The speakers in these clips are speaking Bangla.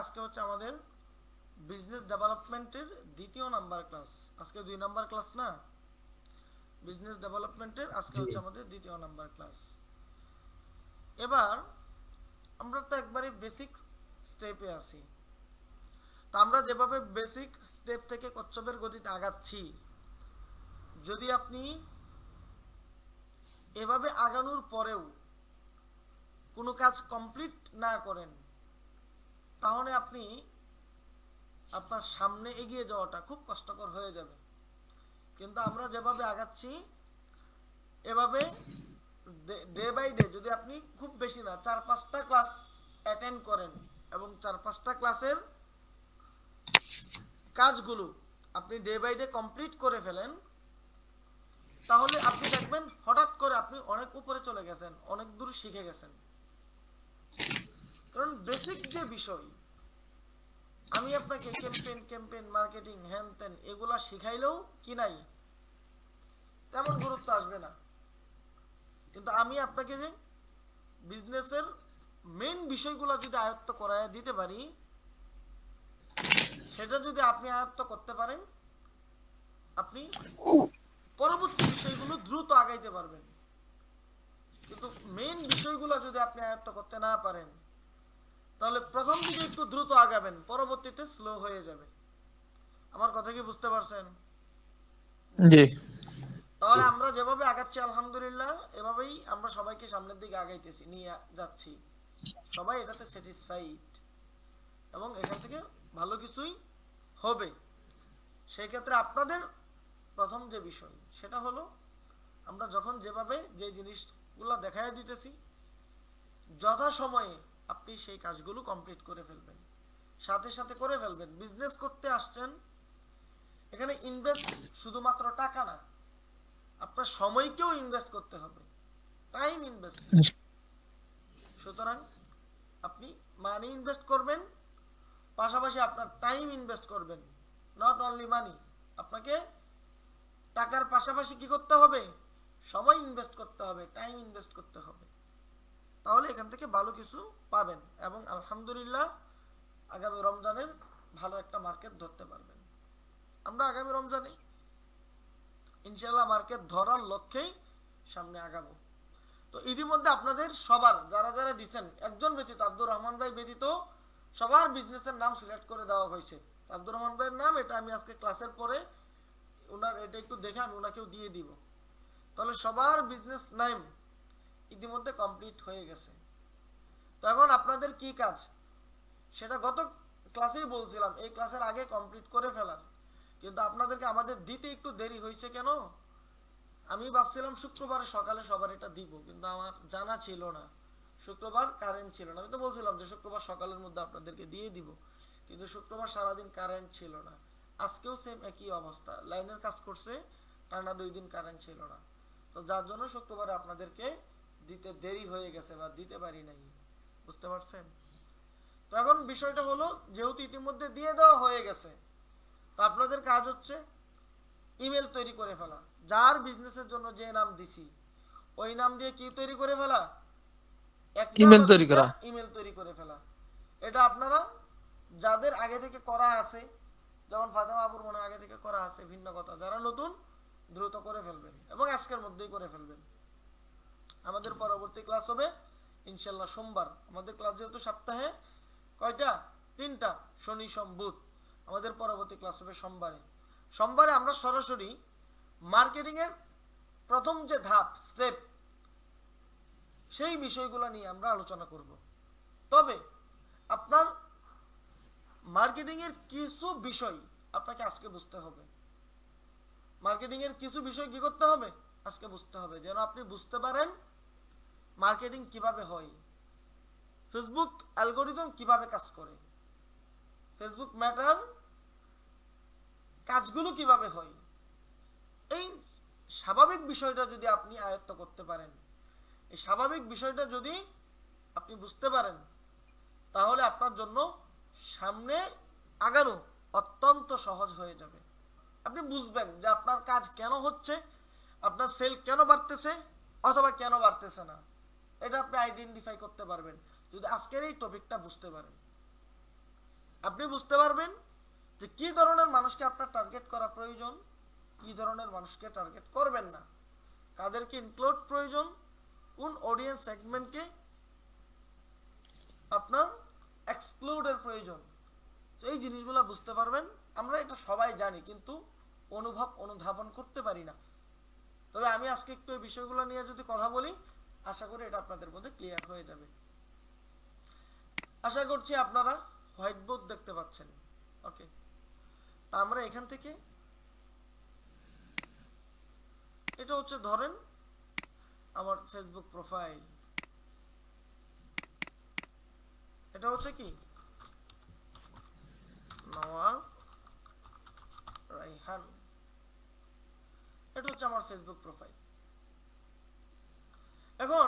আজকে হচ্ছে আমাদের বিজনেস ডেভেলপমেন্টের দ্বিতীয় নাম্বার ক্লাস। আজকে 2 নাম্বার ক্লাস না, বিজনেস ডেভেলপমেন্টের আজকে জি হচ্ছে আমাদের দ্বিতীয় নাম্বার ক্লাস। এবার আমরা তো একবারে বেসিক স্টেপে আছি। তো আমরা যেভাবে বেসিক স্টেপ থেকে কচ্ছপের গতিতে আগাচ্ছি, যদি আপনি এভাবে আগানোর পরেও কোনো কাজ কমপ্লিট না করেন, তাহলে আপনি আপনার সামনে এগিয়ে যাওয়াটা খুব কষ্টকর হয়ে যাবে। কিন্তু আমরা যেভাবে আগাচ্ছি, এভাবে ডে বাই ডে যদি আপনি খুব বেশি না 4-5টা ক্লাস অ্যাটেন্ড করেন এবং 4-5টা ক্লাসের কাজগুলো আপনি ডে বাই ডে কমপ্লিট করে ফেলেন, তাহলে আপনি দেখবেন হঠাৎ করে আপনি অনেক উপরে চলে গেছেন, অনেক দূর শিখে গেছেন। কারণ বেসিক যে বিষয়, আমি আপনাকে ক্যাম্পেইন মার্কেটিং হ্যান ত্যান এগুলা শিখাইলেও কি নাই, তেমন গুরুত্ব আসবে না। কিন্তু আমি আপনাকে যে বিজনেসের মেইন বিষয়গুলো যদি আয়ত্ত করায় দিতে পারি, সেটা যদি আপনি আয়ত্ত করতে পারেন, আপনি পরবর্তী বিষয়গুলো দ্রুত আগাইতে পারবেন। কিন্তু মেইন বিষয়গুলো যদি আপনি আয়ত্ত করতে না পারেন, তাহলে প্রথম দিকে একটু দ্রুত আগাবেন, পরবর্তীতে স্লো হয়ে যাবে। আমার কথা কি বুঝতে পারছেন? জি তাহলে আমরা যেভাবে আগাচ্ছি আলহামদুলিল্লাহ, এভাবেই আমরা সবাইকে সামনের দিকে আগাইতেছি, নিয়ে যাচ্ছি। সবাই এটাতে স্যাটিসফাইড এবং এখান থেকে ভালো কিছুই হবে। সেই ক্ষেত্রে আপনাদের প্রথম যে বিষয় সেটা হলো, আমরা যখন যেভাবে যে জিনিসগুলো দেখাই দিতেছি, যথাসময়ে আপনি সেই কাজগুলো কমপ্লিট করে ফেলবেন, সাথে সাথে করে ফেলবেন। বিজনেস করতে আসছেন, এখানে ইনভেস্ট শুধুমাত্র টাকা না, আপনার সময়কেও ইনভেস্ট করতে হবে, টাইম ইনভেস্ট। সুতরাং আপনি মানি ইনভেস্ট করবেন, পাশাপাশি আপনার টাইম ইনভেস্ট করবেন। নট অনলি মানি, আপনাকে টাকার পাশাপাশি কি করতে হবে? সময় ইনভেস্ট করতে হবে, টাইম ইনভেস্ট করতে হবে। তাহলে এখান থেকে ভালো কিছু পাবেন এবং আলহামদুলিল্লাহ আগামী রমজানের ভালো একটা মার্কেট ধরতে পারবেন। আমরা আগামী রমজানে ইনশাআল্লাহ মার্কেট ধরার লক্ষ্যেই সামনে আগাবো। তো ইতিমধ্যে আপনাদের সবার যারা যারা দিচ্ছেন, একজন ব্যতীত, আব্দুর রহমান ভাই ব্যতীত সবার বিজনেসের নাম সিলেক্ট করে দেওয়া হয়েছে। আব্দুর রহমান ভাইয়ের নাম, এটা আমি আজকে ক্লাসের পরে ওনার এটা একটু দেখে আমি ওনাকেও দিয়ে দিব। তাহলে সবার বিজনেস নেম ইতিমধ্যে কমপ্লিট হয়ে গেছে। তো এখন আপনাদের কি কাজ, সেটা গত ক্লাসেই বলছিলাম, এই ক্লাসের আগে কমপ্লিট করে ফেলার। কিন্তু আপনাদেরকে আমাদের দিতে একটু দেরি হয়েছে কেন? আমি ভাবছিলাম শুক্রবার সকালে সবার এটা দিব, কিন্তু আমার জানা ছিল না শুক্রবার কারেন্ট ছিল না। আমি তো বলছিলাম যে শুক্রবার সকালের মধ্যে আপনাদেরকে দিয়ে দিব, কিন্তু শুক্রবার সারাদিন কারেন্ট ছিল না। আজকেও সেম একই অবস্থা, লাইনের কাজ করছে, টানা 2 দিন কারেন্ট ছিল না। তো যার জন্য শুক্রবারে আপনাদেরকে দিতে দেরি হয়ে গেছে বা দিতে পারি নাই। বুঝতে পারছেন? তো এখন বিষয়টা হলো, যেহেতু ইতিমধ্যে দিয়ে দেওয়া হয়ে গেছে, তো আপনাদের কাজ হচ্ছে ইমেল তৈরি করে ফেলা। যার বিজনেসের জন্য যে নাম দিছি, ওই নাম দিয়ে কি তৈরি করে ফেলা? একটা ইমেল বা তৈরি 2টা করা। ইমেল তৈরি করে ফেলা। এটা আপনারা যাদের আগে থেকে করা আছে, যেমন ফাতেমা আবুর মনে আগে থেকে করা আছে ভিন্ন কথা, যারা নতুন দ্রুত করে ফেলবেন এবং আজকের মধ্যেই করে ফেলবেন। আমাদের পরবর্তী ক্লাস হবে ইনশাল্লাহ সোমবার। আমাদের ক্লাস যেহেতু সপ্তাহে কয়টা? 3টা, শনি সোম বুধ। আমাদের পরবর্তী ক্লাস হবে সোমবারে। সোমবারে আমরা সরাসরি মার্কেটিং এর প্রথম যে ধাপ স্টেপ, সেই বিষয়গুলো নিয়ে আমরা আলোচনা করব। তবে আপনার মার্কেটিং এর কিছু বিষয় আপনাকে আজকে বুঝতে হবে। মার্কেটিং এর কিছু বিষয় কি করতে হবে? আজকে বুঝতে হবে, যেন আপনি বুঝতে পারেন মার্কেটিং কিভাবে হয়, ফেসবুক অ্যালগোরিদম কিভাবে কাজ করে, ফেসবুক ম্যাটার কাজগুলো কিভাবে হয়। এই স্বাভাবিক বিষয়টা যদি আপনি আয়ত্ত করতে পারেন, এই স্বাভাবিক বিষয়টা যদি আপনি বুঝতে পারেন, তাহলে আপনার জন্য সামনে আগানো অত্যন্ত সহজ হয়ে যাবে। আপনি বুঝবেন যে আপনার কাজ কেন হচ্ছে, আপনার সেল কেন বাড়তেছে অথবা কেন বাড়তেছে না। এটা আপনি আইডেন্টিফাই করতে পারবেন যদি আজকের এই টপিকটা বুঝতে পারেন। আপনি বুঝতে পারবেন যে কি ধরনের মানুষকে আপনার টার্গেট করা প্রয়োজন, কি ধরনের মানুষকে টার্গেট করবেন না, কাদেরকে ইনক্লুড প্রয়োজন, কোন অডিয়েন্স সেগমেন্টকে আপনার এক্সক্লুডের প্রয়োজন। তো এই জিনিসগুলো বুঝতে পারবেন। আমরা এটা সবাই জানি, কিন্তু অনুধাবন করতে পারি না। তবে আমি আজকে একটু এই বিষয়গুলো নিয়ে যদি কথা বলি, আশা করি এটা আপনাদের মধ্যে ক্লিয়ার হয়ে যাবে। আশা করছি আপনারা হোয়াইট বোর্ড দেখতে পাচ্ছেন। ওকে, তা আমরা এখান থেকে, এটা হচ্ছে ধরেন আমার ফেসবুক প্রোফাইল, এটা হচ্ছে কি নওয়াব রায়হান, এটা হচ্ছে আমার ফেসবুক প্রোফাইল। এখন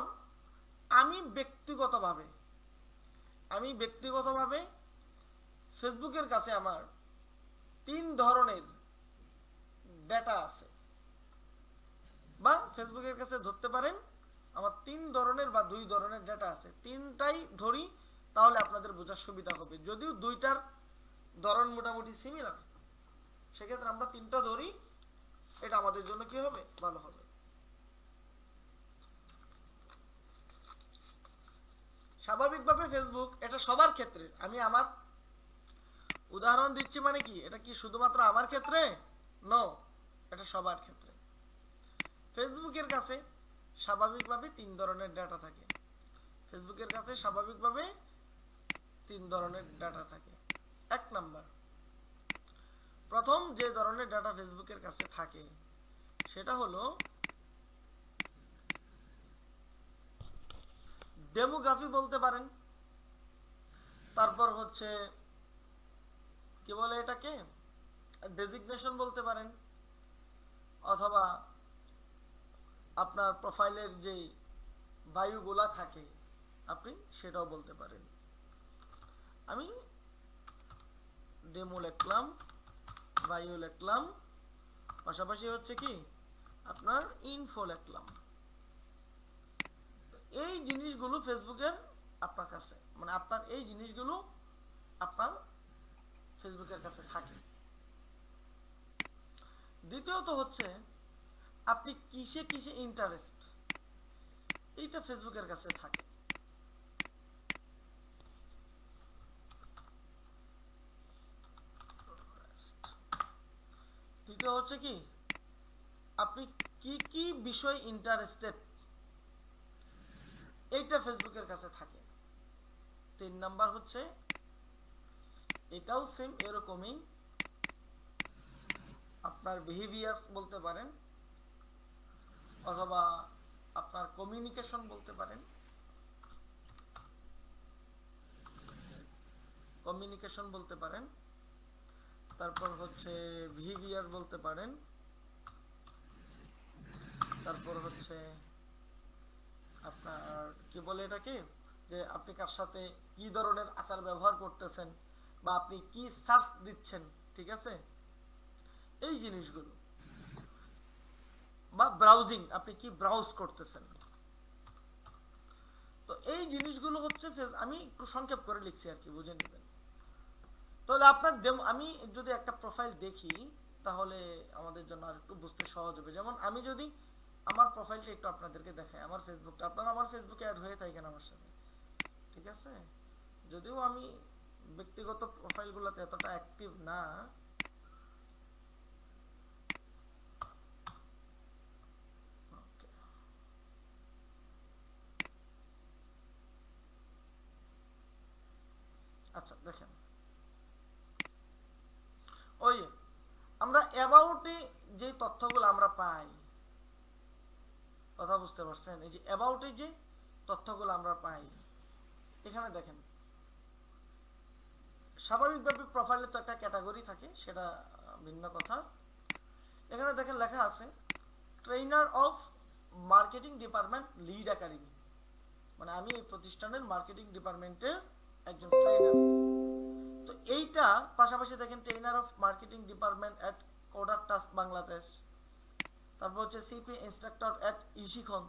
আমি ব্যক্তিগতভাবে ফেসবুকের কাছে আমার 3 ধরনের ডেটা আছে, বা ফেসবুকের কাছে ধরতে পারেন আমার 3 ধরনের বা 2 ধরনের ডেটা আছে। 3টাই ধরি তাহলে আপনাদের বোঝার সুবিধা হবে, যদিও 2টার ধরন মোটামুটি সিমিলার, সেক্ষেত্রে আমরা 3টা ধরি, এটা আমাদের জন্য কি হবে, ভালো হবে। স্বাভাবিকভাবে ফেসবুক এটা সবার ক্ষেত্রে, আমি আমার উদাহরণ দিচ্ছি, মানে কি এটা কি শুধুমাত্র আমার ক্ষেত্রে? নো, এটা সবার ক্ষেত্রে। ফেসবুকের কাছে স্বাভাবিকভাবে 3 ধরনের ডাটা থাকে। ফেসবুকের কাছে স্বাভাবিকভাবে 3 ধরনের ডাটা থাকে। 1 নাম্বার, প্রথম যে ধরনের ডাটা ফেসবুকের কাছে থাকে সেটা হলো ডেমোগ্রাফি বলতে পারেন, তারপর হচ্ছে কি বলে এটাকে ডেজিগনেশন বলতে পারেন, অথবা আপনার প্রোফাইলের যে বায়ুগুলা থাকে আপনি সেটাও বলতে পারেন। আমি ডেমো লিখলাম, বায়ু লিখলাম, পাশাপাশি হচ্ছে কি আপনার ইনফো লিখলাম। এই জিনিসগুলো ফেসবুকের আপনার কাছে, মানে আপনার এই জিনিসগুলো আপনার ফেসবুকের কাছে থাকে। দ্বিতীয়ত হচ্ছে আপনি কিসে কিসে ইন্টারেস্ট, এইটা ফেসবুকের কাছে থাকে। তৃতীয় হচ্ছে কি আপনি কি কি বিষয় ইন্টারেস্টেড, এইটা ফেসবুকের কাছে থাকে। 3 নাম্বার হচ্ছে এটাও সেম এরকমই, আপনার বিহেভিয়ার বলতে পারেন, অথবা আপনার কমিউনিকেশন বলতে পারেন, তারপর হচ্ছে বিহেভিয়ার বলতে পারেন, তারপর হচ্ছে আপনার কি বলে এটাকে, যে আপনি কার সাথে কি ধরনের আচার ব্যবহার করতেছেন, বা আপনি কি সার্চ দিচ্ছেন, ঠিক আছে, এই জিনিসগুলো, বা ব্রাউজিং, আপনি কি ব্রাউজ করতেছেন। তো এই জিনিসগুলো হচ্ছে আমি একটু সংক্ষেপ করে লিখছি আর কি, বুঝে নেবেন। তাহলে আপনার আমি যদি একটা প্রোফাইল দেখি তাহলে আমাদের জন্য আর একটু বুঝতে সহজ হবে। যেমন আমি যদি আমার প্রোফাইলটা একটু আপনাদেরকে দেখাই, আমার ফেসবুকটা, আপনারা আমার ফেসবুকে অ্যাড হয়ে থাকেন আমার সাথে, ঠিক আছে, যদিও আমি ব্যক্তিগত প্রোফাইলগুলোতে এতটা অ্যাক্টিভ না। আচ্ছা দেখেন, ওই আমরা অ্যাবাউটে যে তথ্যগুলো আমরা পাই, কথা বুঝতে পারছেন, এই যে অ্যাবাউটে যে তথ্যগুলো আমরা পাই, এখানে দেখেন স্বাভাবিকভাবে প্রোফাইলে তো একটা ক্যাটাগরি থাকে, সেটা ভিন্ন কথা। এখানে দেখেন লেখা আছে trainer of marketing department lead academy, মানে আমি এই প্রতিষ্ঠানের মার্কেটিং ডিপার্টমেন্টের একজন ট্রেনার। তো এইটা পাশাপাশি দেখেন trainer of marketing department at coder task Bangladesh, তারপর হচ্ছে সিপি ইনস্ট্রাক্টর এট ইশিখন,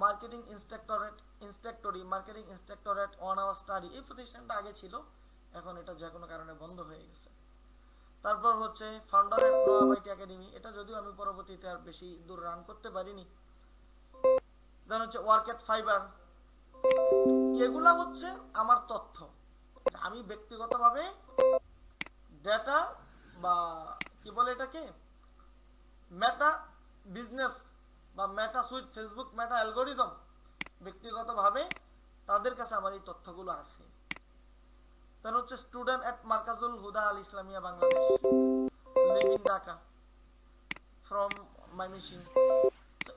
মার্কেটিং ইনস্ট্রাক্টর এট ইনস্ট্রাক্টরি, মার্কেটিং ইনস্ট্রাক্টর এট 1 আওয়ার স্টাডি। এই প্রতিষ্ঠানটা আগে ছিল, এখন এটা যে কোনো কারণে বন্ধ হয়ে গেছে। তারপর হচ্ছে ফাউন্ডারের নোয়াব আইটি একাডেমি, এটা যদিও আমি পরবর্তীতে আর বেশি দূর রান করতে পারিনি। দেন হচ্ছে ওয়ার্ক এট ফাইবার, এগুলা হচ্ছে আমার তথ্য। আমি ব্যক্তিগতভাবে ডেটা বা কি বলে এটাকে মেটা বিজনেস বা Meta suite, Facebook Meta algorithm, ব্যক্তিগতভাবে তাদের কাছে আমার এই তথ্যগুলো আছে। তার হচ্ছে student at Markazul Huda Al Islamia Bangladesh, live in Dhaka from Mymensingh.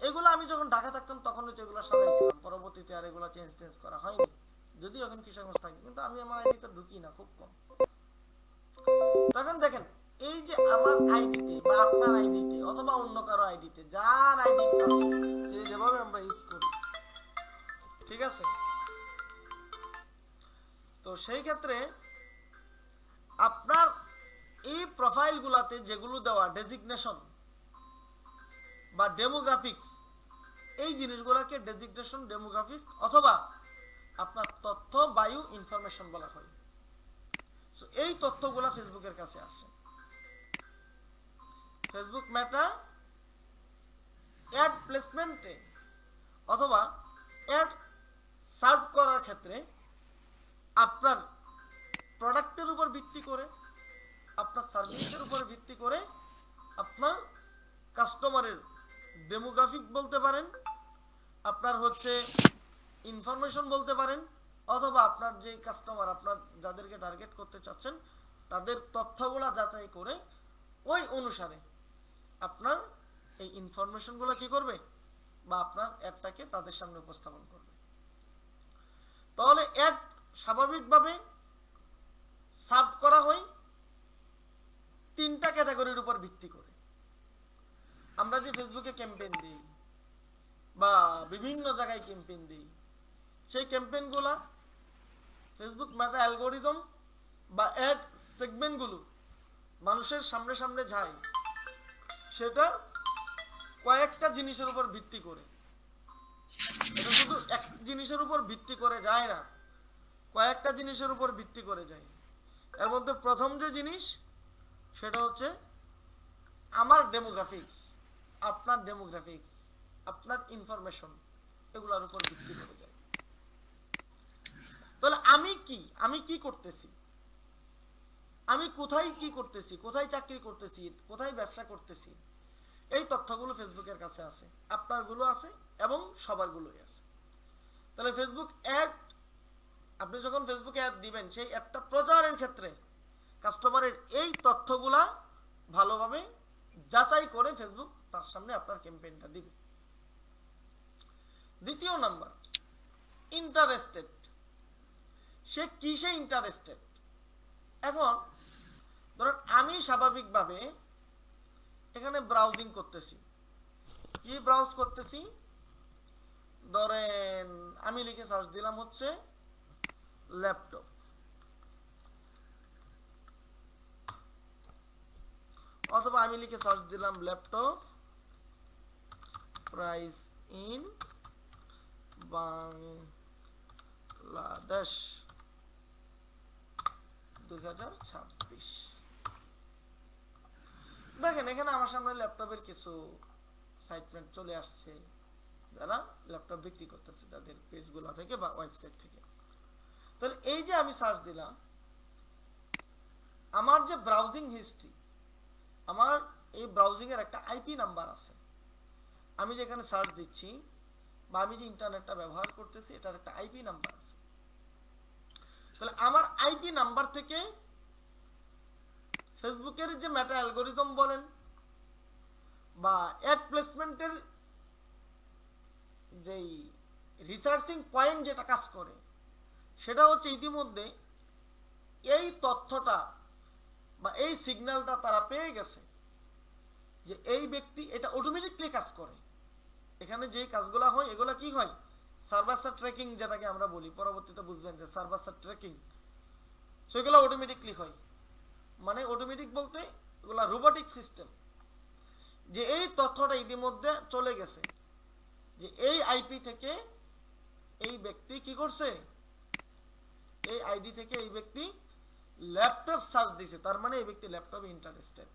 এগুলো আমি যখন ঢাকা থাকতাম তখন তো এগুলো সাজাইছিলাম, পরবর্তীতে আর এগুলো চেঞ্জ করা হয়নি, যদিও এখন কিশোরগঞ্জ থাকি, কিন্তু আমি আমার আইডিতে ঢুকি না, খুব কম। তখন দেখেন এই যে আমার আইডিতে বা আপনার আইডিতে অথবা অন্য কারো আইডিতে, যার আইডি আছে যে যেভাবে আমরা ইউজ করি, ঠিক আছে? তো সেই ক্ষেত্রে আপনার এই প্রোফাইলগুলোতে যেগুলো দেওয়া ডেজিগনেশন বা ডেমোগ্রাফিক্স, এই জিনিসগুলোকে ডেজিগনেশন, ডেমোগ্রাফিক্স অথবা আপনার তথ্য বায়ু ইনফরমেশন বলা হয়। এই তথ্যগুলা ফেসবুকের কাছে আছে। ফেসবুক মেটা অ্যাড প্লেসমেন্টে অথবা অ্যাড সার্ভ করার ক্ষেত্রে আপনার প্রোডাক্টের উপর ভিত্তি করে, আপনার সার্ভিসের উপর ভিত্তি করে আপনার কাস্টমারের ডেমোগ্রাফিক বলতে পারেন, আপনার হচ্ছে ইনফরমেশন বলতে পারেন, অথবা আপনার যে কাস্টমার, আপনার যাদেরকে টার্গেট করতে চাচ্ছেন তাদের তথ্যগুলা যাচাই করে ওই অনুসারে আপনার এই ইনফরমেশনগুলো কি করবে বা আপনার অ্যাডটাকে তাদের সামনে উপস্থাপন করবে। তাহলে অ্যাড স্বাভাবিকভাবে সার্ভ করা হয় তিনটা ক্যাটাগরির উপর ভিত্তি করে। আমরা যে ফেসবুকে ক্যাম্পেইন দিই বা বিভিন্ন জায়গায় ক্যাম্পেইন দিই, সেই ক্যাম্পেইনগুলা ফেসবুক মেটা অ্যালগোরিদম বা অ্যাড সেগমেন্টগুলো মানুষের সামনে সামনে যায়, সেটা কয়েকটা জিনিসের উপর ভিত্তি করে। এটা শুধু এক জিনিসের উপর ভিত্তি করে যায় না, কয়েকটা জিনিসের উপর ভিত্তি করে যায়। এর মধ্যে প্রথম যে জিনিস সেটা হচ্ছে আমার ডেমোগ্রাফিক্স, আপনার ডেমোগ্রাফিক্স, আপনার ইনফরমেশন, এগুলোর উপর ভিত্তি করে যায়। তাহলে আমি কি করতেছি, আমি কোথায় কি করতেছি, কোথায় চাকরি করতেছি, কোথায় ব্যবসা করতেছি, এই তথ্যগুলো ফেসবুকের কাছে আছে, আপনারগুলো আছে এবং সবারগুলোই আছে। তাহলে ফেসবুক অ্যাড, আপনি যখন ফেসবুকে অ্যাড দিবেন, সেই অ্যাডটা প্রচারের ক্ষেত্রে কাস্টমারের এই তথ্যগুলা ভালোভাবে যাচাই করে ফেসবুক তার সামনে আপনার ক্যাম্পেইনটা দিবে। দ্বিতীয় নাম্বার, ইন্টারেস্টেড। সে কিসে ইন্টারেস্টেড? এখন ধরেন আমি স্বাভাবিকভাবে এখানে ব্রাউজিং করতেছি, কি ব্রাউজ করতেছি, ধরেন আমি লিখে সার্চ দিলাম হচ্ছে ল্যাপটপ, অথবা আমি লিখে সার্চ দিলাম ল্যাপটপ প্রাইস ইন বাংলাদেশ 2026। দেখেন এখানে আমার সামনে ল্যাপটপের কিছু সাইটমেন্ট চলে আসছে, যারা ল্যাপটপ বিক্রি করতেছে তাদের পেজগুলো থেকে বা ওয়েবসাইট থেকে। তাহলে এই যে আমি সার্চ দিলাম, আমার যে ব্রাউজিং হিস্ট্রি, আমার এই ব্রাউজিং এর একটা আইপি নাম্বার আছে। আমি যেখানে সার্চ দিচ্ছি বা আমি যে ইন্টারনেটটা ব্যবহার করতেছি, এটার একটা আইপি নাম্বার আছে। তাহলে আমার আইপি নাম্বার থেকে ফেসবুকের যে মেটা অ্যালগোরিদম বলেন বা অ্যাড প্লেসমেন্টের যেই রিসার্চিং পয়েন্ট যেটা কাজ করে, সেটা হচ্ছে ইতিমধ্যে এই তথ্যটা বা এই সিগন্যালটা তারা পেয়ে গেছে যে এই ব্যক্তি, এটা অটোমেটিকলি কাজ করে। এখানে যে কাজগুলো হয় এগুলো কি হয়, সার্ভার সাইড ট্র্যাকিং যেটাকে আমরা বলি, পরবর্তীতে বুঝবেন যে সার্ভার সাইড ট্র্যাকিং, সেগুলো অটোমেটিকলি হয়। মানে অটোমেটিক বলতে এগুলো রোবোটিক সিস্টেম, যে এই তথ্যটা ইতিমধ্যে চলে গেছে যে এই আইপি থেকে এই ব্যক্তি কি করছে, এই আইডি থেকে এই ব্যক্তি ল্যাপটপ সার্চ দিছে, তার মানে এই ব্যক্তি ল্যাপটপে ইন্টারেস্টেড।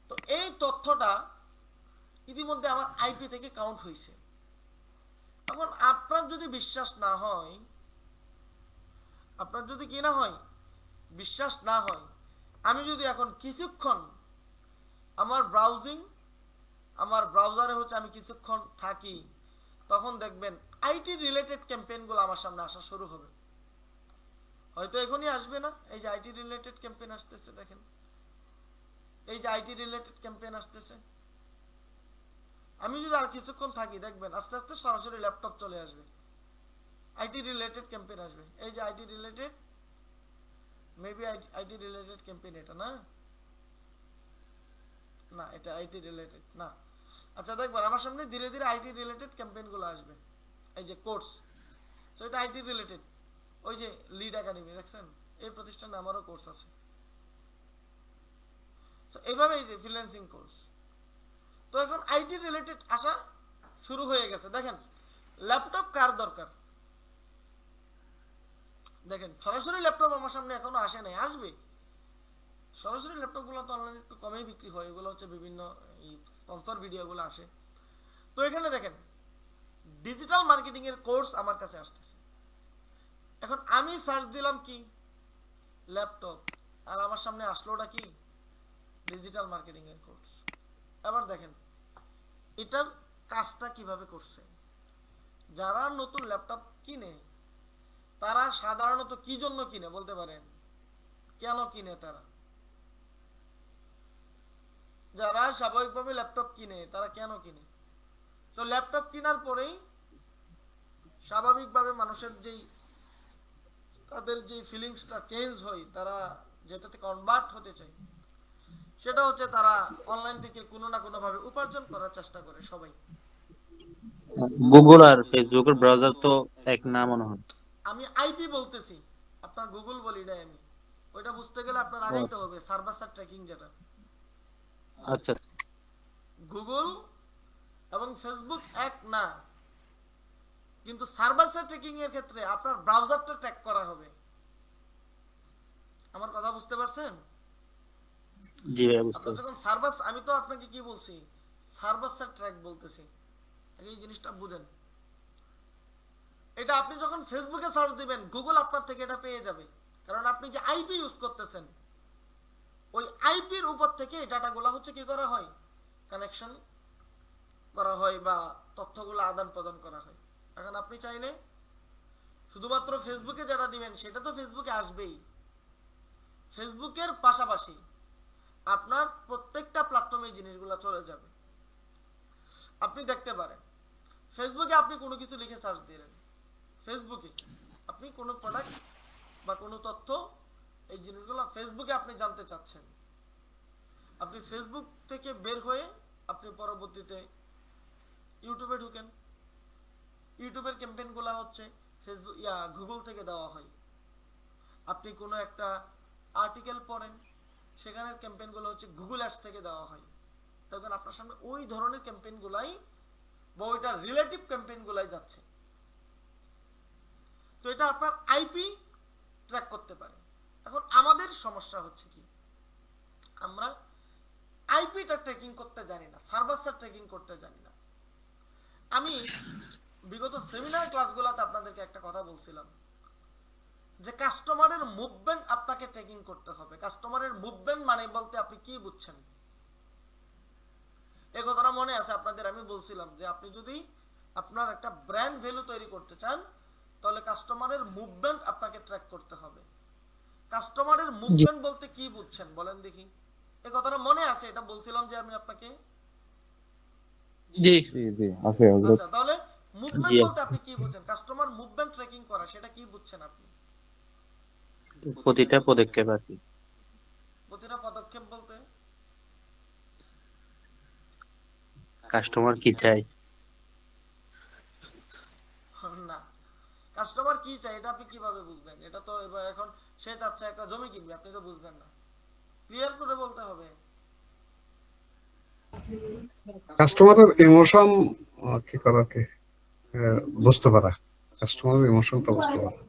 তো এই তথ্যটা ইতিমধ্যে আমার আইপি থেকে কাউন্ট হয়েছে। এখন আপনার যদি বিশ্বাস না হয়, আপনার যদি কি না হয়, বিশ্বাস না হয়, আমি যদি এখন কিছুক্ষণ আমার ব্রাউজারে হচ্ছে আমি কিছুক্ষণ থাকি, তখন দেখবেন আইটি রিলেটেড ক্যাম্পেইনগুলো আমার সামনে আসা শুরু হবে। হয়তো এখনই আসবে না, এই যে আইটি রিলেটেড ক্যাম্পেইন আসতেছে, দেখেন এই যে আইটি রিলেটেড ক্যাম্পেইন আসতেছে। আমি যদি আর কিছুক্ষণ থাকি, দেখবেন আস্তে আস্তে সরাসরি ল্যাপটপ চলে আসবে, আইটি রিলেটেড ক্যাম্পেইন আসবে। এই যে IT related, maybe IT related campaign, এটা না, না এটা আইটি রিলেটেড না। আচ্ছা দেখবেন আমার সামনে ধীরে ধীরে আইটি রিলেটেড ক্যাম্পেইনগুলো আসবে। এই যে কোর্স, সো এটা আইটি রিলেটেড। ওই যে লিড একাডেমি দেখছেন, এই প্রতিষ্ঠানে আমারও কোর্স আছে। সো এইভাবে এই যে ফ্রিল্যান্সিং কোর্স, তো এখন আইটি রিলেটেড আসা শুরু হয়ে গেছে। দেখেন ল্যাপটপ কার দরকার, দেখেন সরাসরি ল্যাপটপ আমার সামনে এখনো আসে নাই, আসবে। সরাসরি ল্যাপটপগুলো তো অনলাইনে একটু কমেই বিক্রি হয়, এগুলো হচ্ছে বিভিন্ন স্পন্সর ভিডিওগুলো আসে। তো এখানে দেখেন ডিজিটাল মার্কেটিং এর কোর্স আমার কাছে আসতেছে। এখন আমি সার্চ দিলাম কি ল্যাপটপ, আর আমার সামনে আসলোটা কি ডিজিটাল মার্কেটিং এর কোর্স। এবার দেখেন এটার কাজটা কিভাবে করছে। যারা নতুন ল্যাপটপ কিনে তারা সাধারণত কি জন্য কিনে বলতে পারেন, কেন কিনে তারা? যারা স্বাভাবিকভাবে ল্যাপটপ কিনে তারা কেন কিনে? তো ল্যাপটপ কেনার পরেই স্বাভাবিকভাবে মানুষের তাদের যে ফিলিংসটা চেঞ্জ হয়, তারা যেটাতে কনভার্ট হতে চায়, সেটা হচ্ছে তারা অনলাইন থেকে কোনো না কোনো ভাবে উপার্জন করার চেষ্টা করে সবাই। গুগল আর ফেসবুকের ব্রাউজার তো এক না মনে হয়। আমি আইপি বলতেছি, আপনার গুগল বলি নাই আমি। ওইটা বুঝতে গেলে আপনার আগাইতে হবে সার্ভার সাইড ট্র্যাকিং যেটা। আচ্ছা আচ্ছা। গুগল এবং ফেসবুক এক না, কিন্তু সার্ভার সাইড ট্র্যাকিং এর ক্ষেত্রে আপনার ব্রাউজারটা ট্র্যাক করা হবে। আমার কথা বুঝতে পারছেন? জি ভাই বুঝতে আপনার পারছি। যখন সার্ভার, আমি তো আপনাকে কি বলছি, সার্ভার সাইড ট্র্যাক বলতেছি, এই জিনিসটা বুঝেন। এটা আপনি যখন ফেসবুকে সার্চ দিবেন, গুগল আপনার থেকে এটা পেয়ে যাবে, কারণ আপনি যে আইপি ইউজ করতেছেন, ওই আইপির উপর থেকে এই ডাটাগুলো হচ্ছে কি করা হয়, কানেকশন করা হয় বা তথ্যগুলো আদান প্রদান করা হয়। এখন আপনি চাইলে শুধুমাত্র ফেসবুকে যেটা দিবেন সেটা তো ফেসবুকে আসবেই, ফেসবুকের পাশাপাশি আপনার প্রত্যেকটা প্ল্যাটফর্মে এই জিনিসগুলো চলে যাবে। আপনি দেখতে পারেন ফেসবুকে আপনি কোনো কিছু লিখে সার্চ দিলেন, ফেসবুকে আপনি কোনো প্রোডাক্ট বা কোনো তথ্য, এই জিনিসগুলো ফেসবুকে আপনি জানতে চাচ্ছেন, আপনি ফেসবুক থেকে বের হয়ে আপনি পরবর্তীতে ইউটিউবে ঢুকেন। ইউটিউবের ক্যাম্পেইনগুলো হচ্ছে ফেসবুক গুগল থেকে দেওয়া হয়। আপনি কোনো একটা আর্টিকেল পড়েন, সেখানের ক্যাম্পেইনগুলো হচ্ছে গুগল অ্যাডস থেকে দেওয়া হয়। তখন আপনার সামনে ওই ধরনের ক্যাম্পেইনগুলাই বা ওইটার রিলেটিভ ক্যাম্পেইনগুলাই যাচ্ছে। তো এটা আপনার আইপি ট্র্যাক করতে পারে। এখন আমাদের সমস্যা হচ্ছে কি, আমরা আইপিটা ট্র্যাকিং করতে জানি না, সার্ভার ট্র্যাকিং করতে জানি না। আমি বিগত সেমিনার ক্লাসগুলোতে আপনাদেরকে একটা কথা বলছিলাম যে কাস্টমারের মুভমেন্ট আপনাকে ট্র্যাকিং করতে হবে। কাস্টমারের মুভমেন্ট মানে বলতে আপনি কি বুঝছেন? এই কথাটা মনে আছে আপনাদের? আমি বলছিলাম যে আপনি যদি আপনার একটা ব্র্যান্ড ভ্যালু তৈরি করতে চান, তাহলে কাস্টমারের মুভমেন্ট আপনাকে ট্র্যাক করতে হবে। কাস্টমারের মুভমেন্ট বলতে কি বুঝছেন বলেন দেখি? এই কথাটা মনে আছে? এটা বলছিলাম যে আমি আপনাকে। জি জি আছে হযরত। আচ্ছা, তাহলে মুভমেন্ট বলতে আপনি কি বুঝছেন? কাস্টমার মুভমেন্ট ট্র্যাকিং করা, সেটা কি বুঝছেন আপনি? প্রতিটা পদক্ষেপ আর কি। প্রতিটা পদক্ষেপ বলতে কাস্টমার কি চাই, না, কাস্টমার কি চাই এটা আপনি কিভাবে বুঝবেন? এটা তো এবার এখন সে চাচ্ছে একটা জমি কিনবে, আপনি তো বুঝবেন না। ক্লিয়ার করে বলতে হবে। কাস্টমারের ইমোশন কি করা কি বুঝতে পারা, কাস্টমারের ইমোশনটা বুঝতে পারা।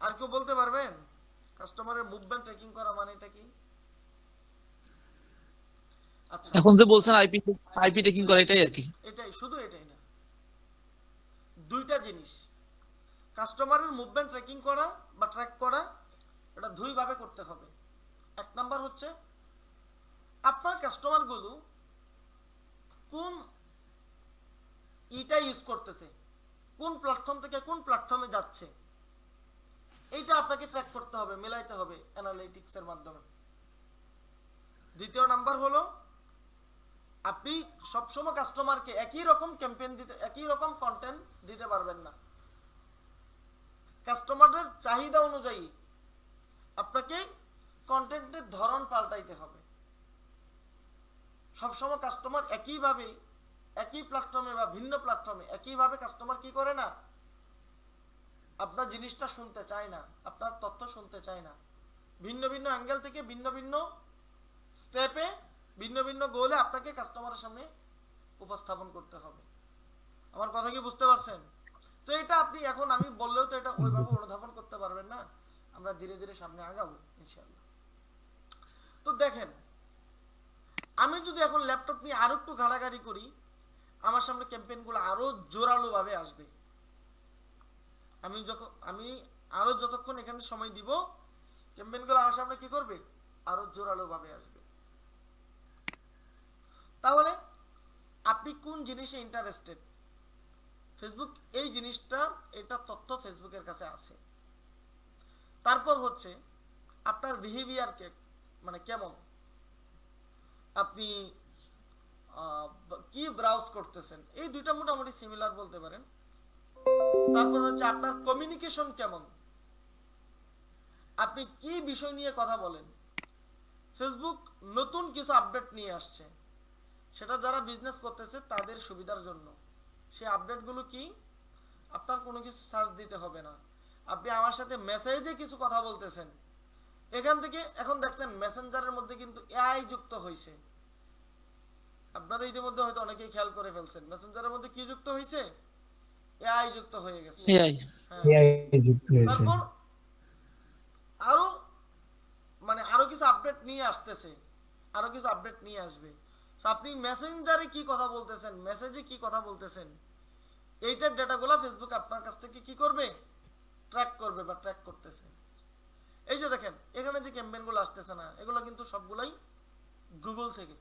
আর কেউ বলতে কাস্টমারের মুভমেন্ট ট্র্যাকিং করা মানে এটা কি? আচ্ছা, এখন যে বলছেন আইপি ট্র্যাকিং করা এটাই আর কি। এটাই, শুধু এটাই না, দুইটা জিনিস। কাস্টমারের মুভমেন্ট ট্র্যাকিং করা বা ট্র্যাক করা, এটা দুই ভাবে করতে হবে। এক নাম্বার হচ্ছে আপনার কাস্টমারগুলো কোন ইটা ইউজ করতেছে, কোন প্ল্যাটফর্ম থেকে কোন প্ল্যাটফর্মে যাচ্ছে, এইটা আপনাকে ট্র্যাক করতে হবে, মেলাইতে হবে অ্যানালিটিক্স এর মাধ্যমে। দ্বিতীয় নাম্বার হলো আপনি সবসময় কাস্টমারকে একই রকম ক্যাম্পেইন দিতে, একই রকম কন্টেন্ট দিতে পারবেন না। কাস্টমারের চাহিদা অনুযায়ী আপনাকে কন্টেন্টের ধরন পাল্টাইতে হবে। সবসময় কাস্টমার একইভাবে একই প্ল্যাটফর্মে বা ভিন্ন প্ল্যাটফর্মে একইভাবে কাস্টমার কি করে না, আপনার জিনিসটা শুনতে চায় না, আপনার তথ্য শুনতে চায় না। ভিন্ন ভিন্ন অ্যাঙ্গেল থেকে ভিন্ন ভিন্ন স্টেপে ভিন্ন ভিন্ন গোলে আপনাকে কাস্টমারের সামনে উপস্থাপন করতে হবে। আমার কথা কি বুঝতে পারছেন? তো এটা আপনি এখন আমি বললেও তো এটা ওইভাবে অনুধাবন করতে পারবেন না। আমরা ধীরে ধীরে সামনে আগাবো ইনশাআল্লাহ। তো দেখেন, আমি যদি এখন ল্যাপটপ নিয়ে আরো একটু ঘাটাঘাটি করি, আমার সামনে ক্যাম্পেইনগুলো আরো জোরালো ভাবে আসবে। আমি আরো যতক্ষণ এখানে সময় দিব, ক্যাম্পেইনগুলো আমার সামনে কি করবে, আরো জোরালো ভাবে আসবে। তাহলে আপনি কোন জিনিসে ইন্টারেস্টেড, ফেসবুক এই জিনিসটা, এটা তথ্য ফেসবুকের কাছে আছে। তারপর হচ্ছে আপনার বিহেভিয়ার মানে কেমন, আপনি কি ব্রাউজ করতেছেন, এই দুইটা মোটামুটি সিমিলার বলতে পারেন। তারপর হচ্ছে আপনার কমিউনিকেশন কেমন, আপনি কি বিষয় নিয়ে কথা বলেন। ফেসবুক নতুন কিছু আপডেট নিয়ে আসছে, সেটা যারা বিজনেস করতেছে তাদের সুবিধার জন্য। সেই আপডেটগুলো কি, আপনার কোনো কিছু সার্চ দিতে হবে না, আপনি আমার সাথে মেসেজে কিছু কথা বলতেছেন। এখান থেকে এখন দেখছেন মেসেঞ্জারের মধ্যে কিন্তু এআই যুক্ত হয়েছে। আপনারা ইতিমধ্যে হয়তো অনেকেই খেয়াল করে ফেলছেন, মেসেঞ্জারের মধ্যে কি যুক্ত হয়েছে, এআই যুক্ত হয়ে গেছে। এআই তারপর আরো মানে আরো কিছু আপডেট নিয়ে আসতেছে, আরো কিছু আপডেট নিয়ে আসবে। আপনি মেসেঞ্জারে কি কথা বলতেছেন, মেসেজে কি কথা বলতেছেন, এইটার ডেটাগুলো ফেসবুক আপনার কাছ থেকে কি করবে, ট্র্যাক করবে বা ট্র্যাক করতেছে। এই যে দেখেন এখানে যে ক্যাম্পেইনগুলো আসতেছে না, এগুলো কিন্তু সবগুলাই গুগল থেকে,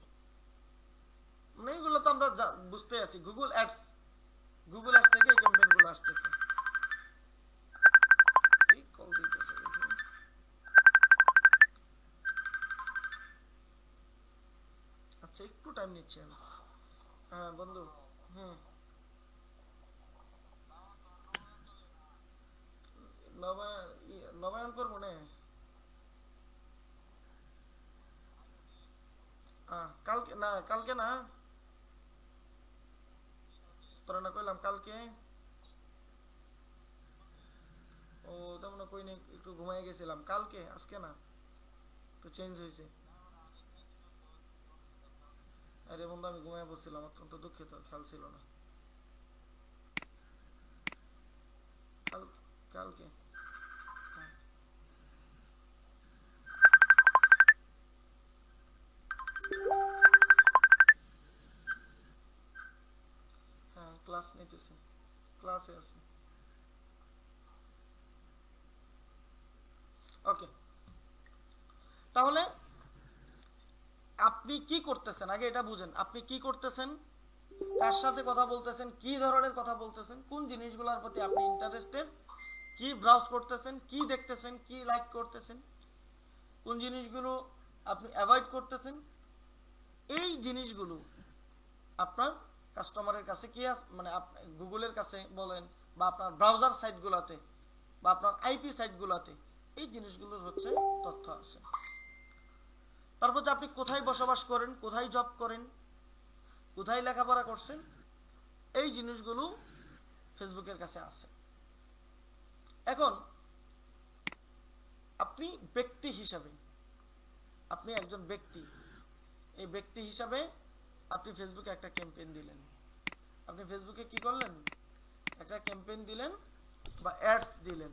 মানে এগুলো তো আমরা বুঝতে আছি, গুগল অ্যাডস থেকে এই ক্যাম্পেইনগুলো আসতেছে। এই কল দিতেছে, আচ্ছা একটু টাইম নিচ্ছি আমি। হ্যাঁ বন্ধু, নবায়ন করবো না, কালকে না, কালকে না, তোরা না কইলাম কালকে। ও তেমন কই নেই, একটু ঘুমাই গেছিলাম কালকে, আজকে না, একটু চেঞ্জ হয়েছে। আরে বন্ধু আমি ঘুমাই বসছিলাম, অত্যন্ত দুঃখিত, খেয়াল ছিল না। কালকে হ্যাঁ ক্লাস নিতেছি, ক্লাসে আছে। ওকে, তাহলে আপনি কি করতেছেন আগে এটা বুঝেন। আপনি কি করতেছেন, কার সাথে কথা বলতেছেন, কি ধরনের কথা বলতেছেন, কোন জিনিসগুলোর প্রতি আপনি ইন্টারেস্টেড, কি ব্রাউজ করতেছেন, কি দেখতেছেন, কি লাইক করতেছেন, কোন জিনিসগুলো আপনি অ্যাভয়েড করতেছেন। এই জিনিসগুলো আপনার কাস্টমারের কাছে কি আছে, মানে গুগলের কাছে বলেন বা আপনার ব্রাউজার সাইটগুলোতে বা আপনার আইপি সাইটগুলোতে এই জিনিসগুলোর হচ্ছে তথ্য আছে। তারপর আপনি কোথায় বসবাস করেন, কোথায় জব করেন, কোথায় লেখাপড়া করছেন, এই জিনিসগুলো ফেসবুকের কাছে আছে। এখন আপনি ব্যক্তি হিসাবে, আপনি একজন ব্যক্তি, এই ব্যক্তি হিসাবে আপনি ফেসবুকে একটা ক্যাম্পেইন দিলেন, আপনি ফেসবুকে কি করলেন, একটা ক্যাম্পেইন দিলেন বা অ্যাডস দিলেন।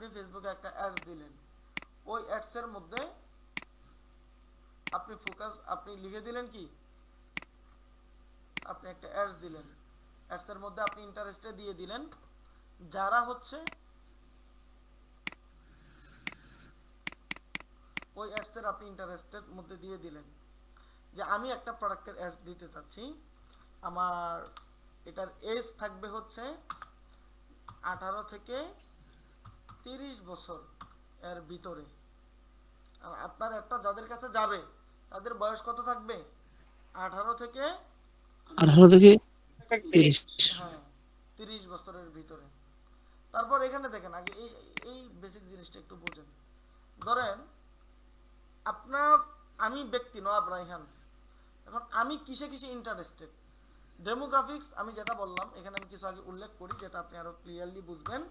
আপনি ফেসবুকে একটা অ্যাডস দিলেন, ওই অ্যাডস এর মধ্যে আপনি ফোকাস, আপনি লিখে দিলেন কি, আপনি একটা অ্যাডস দিলেন, অ্যাডস এর মধ্যে আপনি ইন্টারেস্টে দিয়ে দিলেন যারা হচ্ছে ওই অ্যাডস এর আপনি ইন্টারেস্টের মধ্যে দিয়ে দিলেন যে আমি একটা প্রোডাক্টের অ্যাড দিতে চাচ্ছি, আমার এটার এজ থাকবে হচ্ছে 18 থেকে 30 বছর এর ভিতরে। আর আপনার একটা যাদের কাছে যাবে তাদের বয়স কত থাকবে, 18 থেকে 18 থেকে 30। হ্যাঁ 30 বছরের ভিতরে। তারপর এখানে দেখেন আগে এই এই বেসিক জিনিসটা একটু বোঝেন। ধরেন আপনার, আমি ব্যক্তি নওয়াব রায়হান, এখন আমি কিসে কিসে ইন্টারেস্টেড, ডেমোগ্রাফিক্স আমি যেটা বললাম এখানে আমি কিছু আগে উল্লেখ করি যেটা আপনি আরো ক্লিয়ারলি বুঝবেন।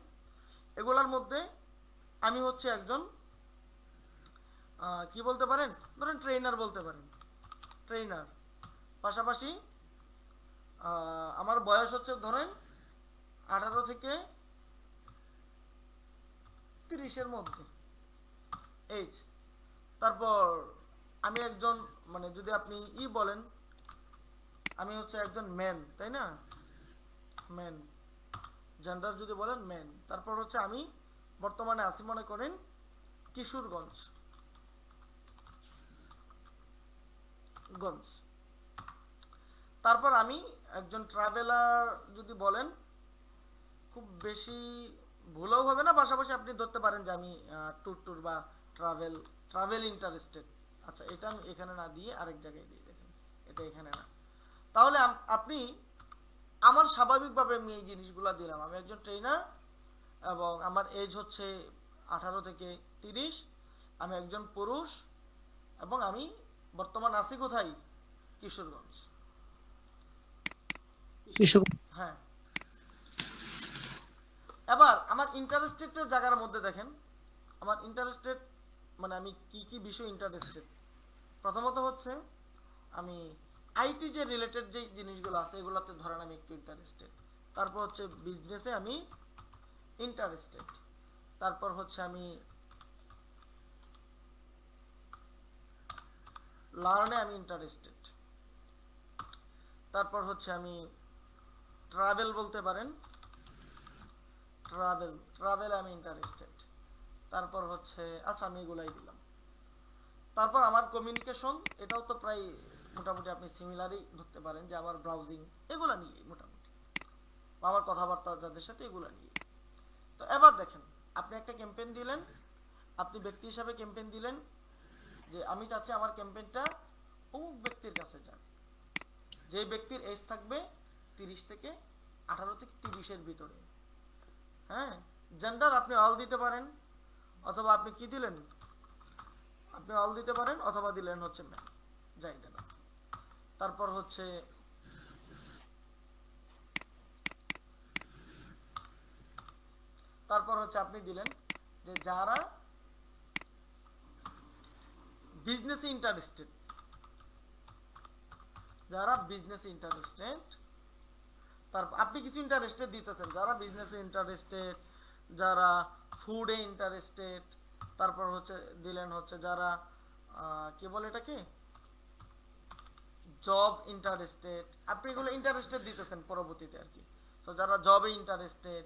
এগুলার মধ্যে আমি হচ্ছে একজন কি বলতে পারেন, ধরেন ট্রেনার বলতে পারেন, ট্রেনার। পাশাপাশি আমার বয়স হচ্ছে ধরেন 18 থেকে 30-এর মধ্যে এজ। তারপর আমি একজন, মানে যদি আপনি বলেন আমি হচ্ছে একজন ম্যান, তাই না, ম্যান জেন্ডার যদি বলেন ম্যান। তারপর হচ্ছে আমি বর্তমানে আছি মনে করেন কিশোরগঞ্জ গঞ্জ। তারপর আমি একজন ট্রাভেলার যদি বলেন, খুব বেশি ভুলও হবে না, পাশাপাশি আপনি ধরতে পারেন যে আমি ট্যুর বা ট্রাভেল ইন্টারেস্টেড। আচ্ছা, এটা আমি এখানে না দিয়ে আরেক জায়গায় দিয়ে, দেখেন এটা এখানে না। তাহলে আপনি আমার স্বাভাবিকভাবে আমি এই জিনিসগুলো দিলাম, আমি একজন ট্রেনার এবং আমার এজ হচ্ছে 18 থেকে 30, আমি একজন পুরুষ এবং আমি বর্তমান আছি কোথায়, কিশোরগঞ্জ। হ্যাঁ, এবার আমার ইন্টারেস্টেড জায়গার মধ্যে দেখেন, আমার ইন্টারেস্টেড মানে আমি কি কি বিষয় ইন্টারেস্টেড। প্রথমত হচ্ছে আমি আইটি যে রিলেটেড যে জিনিসগুলো আছে এগুলোতে ধরেন আমি একটু ইন্টারেস্টেড। তারপর হচ্ছে বিজনেসে আমি ইন্টারেস্টেড। তারপর হচ্ছে আমি লার্নে আমি ইন্টারেস্টেড। তারপর হচ্ছে আমি ট্রাভেল বলতে পারেন, ট্রাভেল আমি ইন্টারেস্টেড। তারপর হচ্ছে আচ্ছা আমি এগুলাই দিলাম। তারপর আমার কমিউনিকেশন, এটাও তো প্রায় মোটামুটি আপনি সিমিলারই ধরতে পারেন যে আমার ব্রাউজিং এগুলা নিয়ে মোটামুটি, বা আমার কথাবার্তা যাদের সাথে এগুলা নিয়ে। তো এবার দেখেন আপনি একটা ক্যাম্পেইন দিলেন, আপনি ব্যক্তি হিসাবে ক্যাম্পেইন দিলেন যে আমি চাচ্ছি আমার ক্যাম্পেইনটা অমুক ব্যক্তির কাছে যাক, যে ব্যক্তির এজ থাকবে 30 থেকে 18 থেকে 30-এর ভিতরে। হ্যাঁ, জেন্ডার আপনি অল দিতে পারেন, অথবা আপনি কি দিলেন, আপনি অল দিতে পারেন, অথবা দিলেন হচ্ছে ম্যান, যাই দেন। তারপর হচ্ছে আপনি দিলেন যে যারা বিজনেসে ইন্টারেস্টেড, তারপর আপনি কিছু ইন্টারেস্টেড দিতেছেন, যারা বিজনেসে ইন্টারেস্টেড, যারা ফুডে ইন্টারেস্টেড। তারপর হচ্ছে দিলেন হচ্ছে যারা কি বলে এটাকে, জব ইন্টারেস্টেড। আপনি এগুলো ইন্টারেস্টেড দিতেছেন পরবর্তীতে আর কি। তো যারা জবে ইন্টারেস্টেড,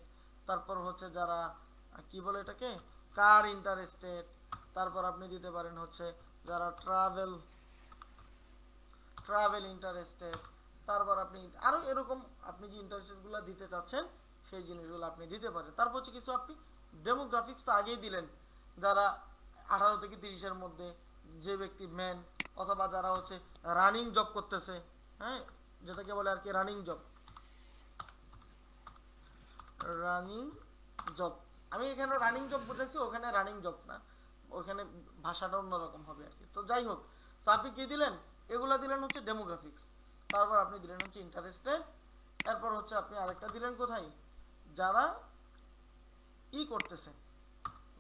তারপর হচ্ছে যারা কি বলে এটাকে কার ইন্টারেস্টেড। তারপর আপনি দিতে পারেন হচ্ছে যারা ট্রাভেল ইন্টারেস্টেড। তারপর আপনি আরো এরকম আপনি যে ইন্টারেস্টেডগুলো দিতে চাচ্ছেন সেই জিনিসগুলো আপনি দিতে পারেন। তারপর হচ্ছে কিছু আপনি ডেমোগ্রাফিক্স তো আগেই দিলেন, যারা 18 থেকে 30-এর মধ্যে, যে ব্যক্তি ম্যান, অথবা যারা হচ্ছে রানিং জব করতেছে, হ্যাঁ যেটাকে বলে আর কি রানিং জব। আমি এখানে রানিং জব বুঝেছি, ওখানে রানিং জব না, ওখানে ভাষাটা অন্যরকম হবে আর কি। তো যাই হোক, তো আপনি কি দিলেন, এগুলা দিলেন হচ্ছে ডেমোগ্রাফিক্স। তারপর আপনি দিলেন হচ্ছে ইন্টারেস্টেড। এরপর হচ্ছে আপনি আরেকটা দিলেন কোথায়, যারা করতেছে,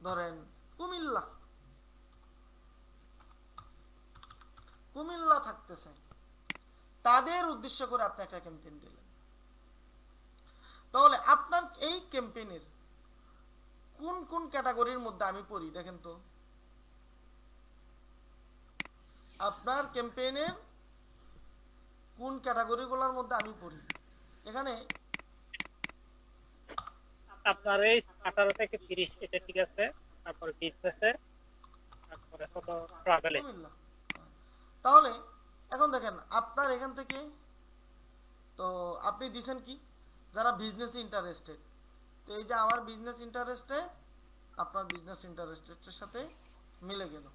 ধরেন কুমিল্লা থাকতেছে, তাদের উদ্দেশ্য করে আপনি একটা ক্যাম্পেইন দিলেন। তাহলে আপনার এই ক্যাম্পেইনের কোন কোন ক্যাটাগরির মধ্যে আমি পড়ি দেখেন তো, আপনার ক্যাম্পেইনের কোন ক্যাটাগরিগুলোর মধ্যে আমি পড়ি। এখানে আপনার এই 18 থেকে 30 এটা ঠিক আছে, তারপর বিজনেসে, তারপরে হলো ট্রাভেলে। কুমিল্লা। তাহলে এখন দেখেন আপনার এখান থেকে তো আপনি দিচ্ছেন কি যারা বিজনেস ইন্টারেস্টেড, তো এই যে আমার বিজনেস ইন্টারেস্টেড আপনার বিজনেস ইন্টারেস্টেডের সাথে মিলে গেল,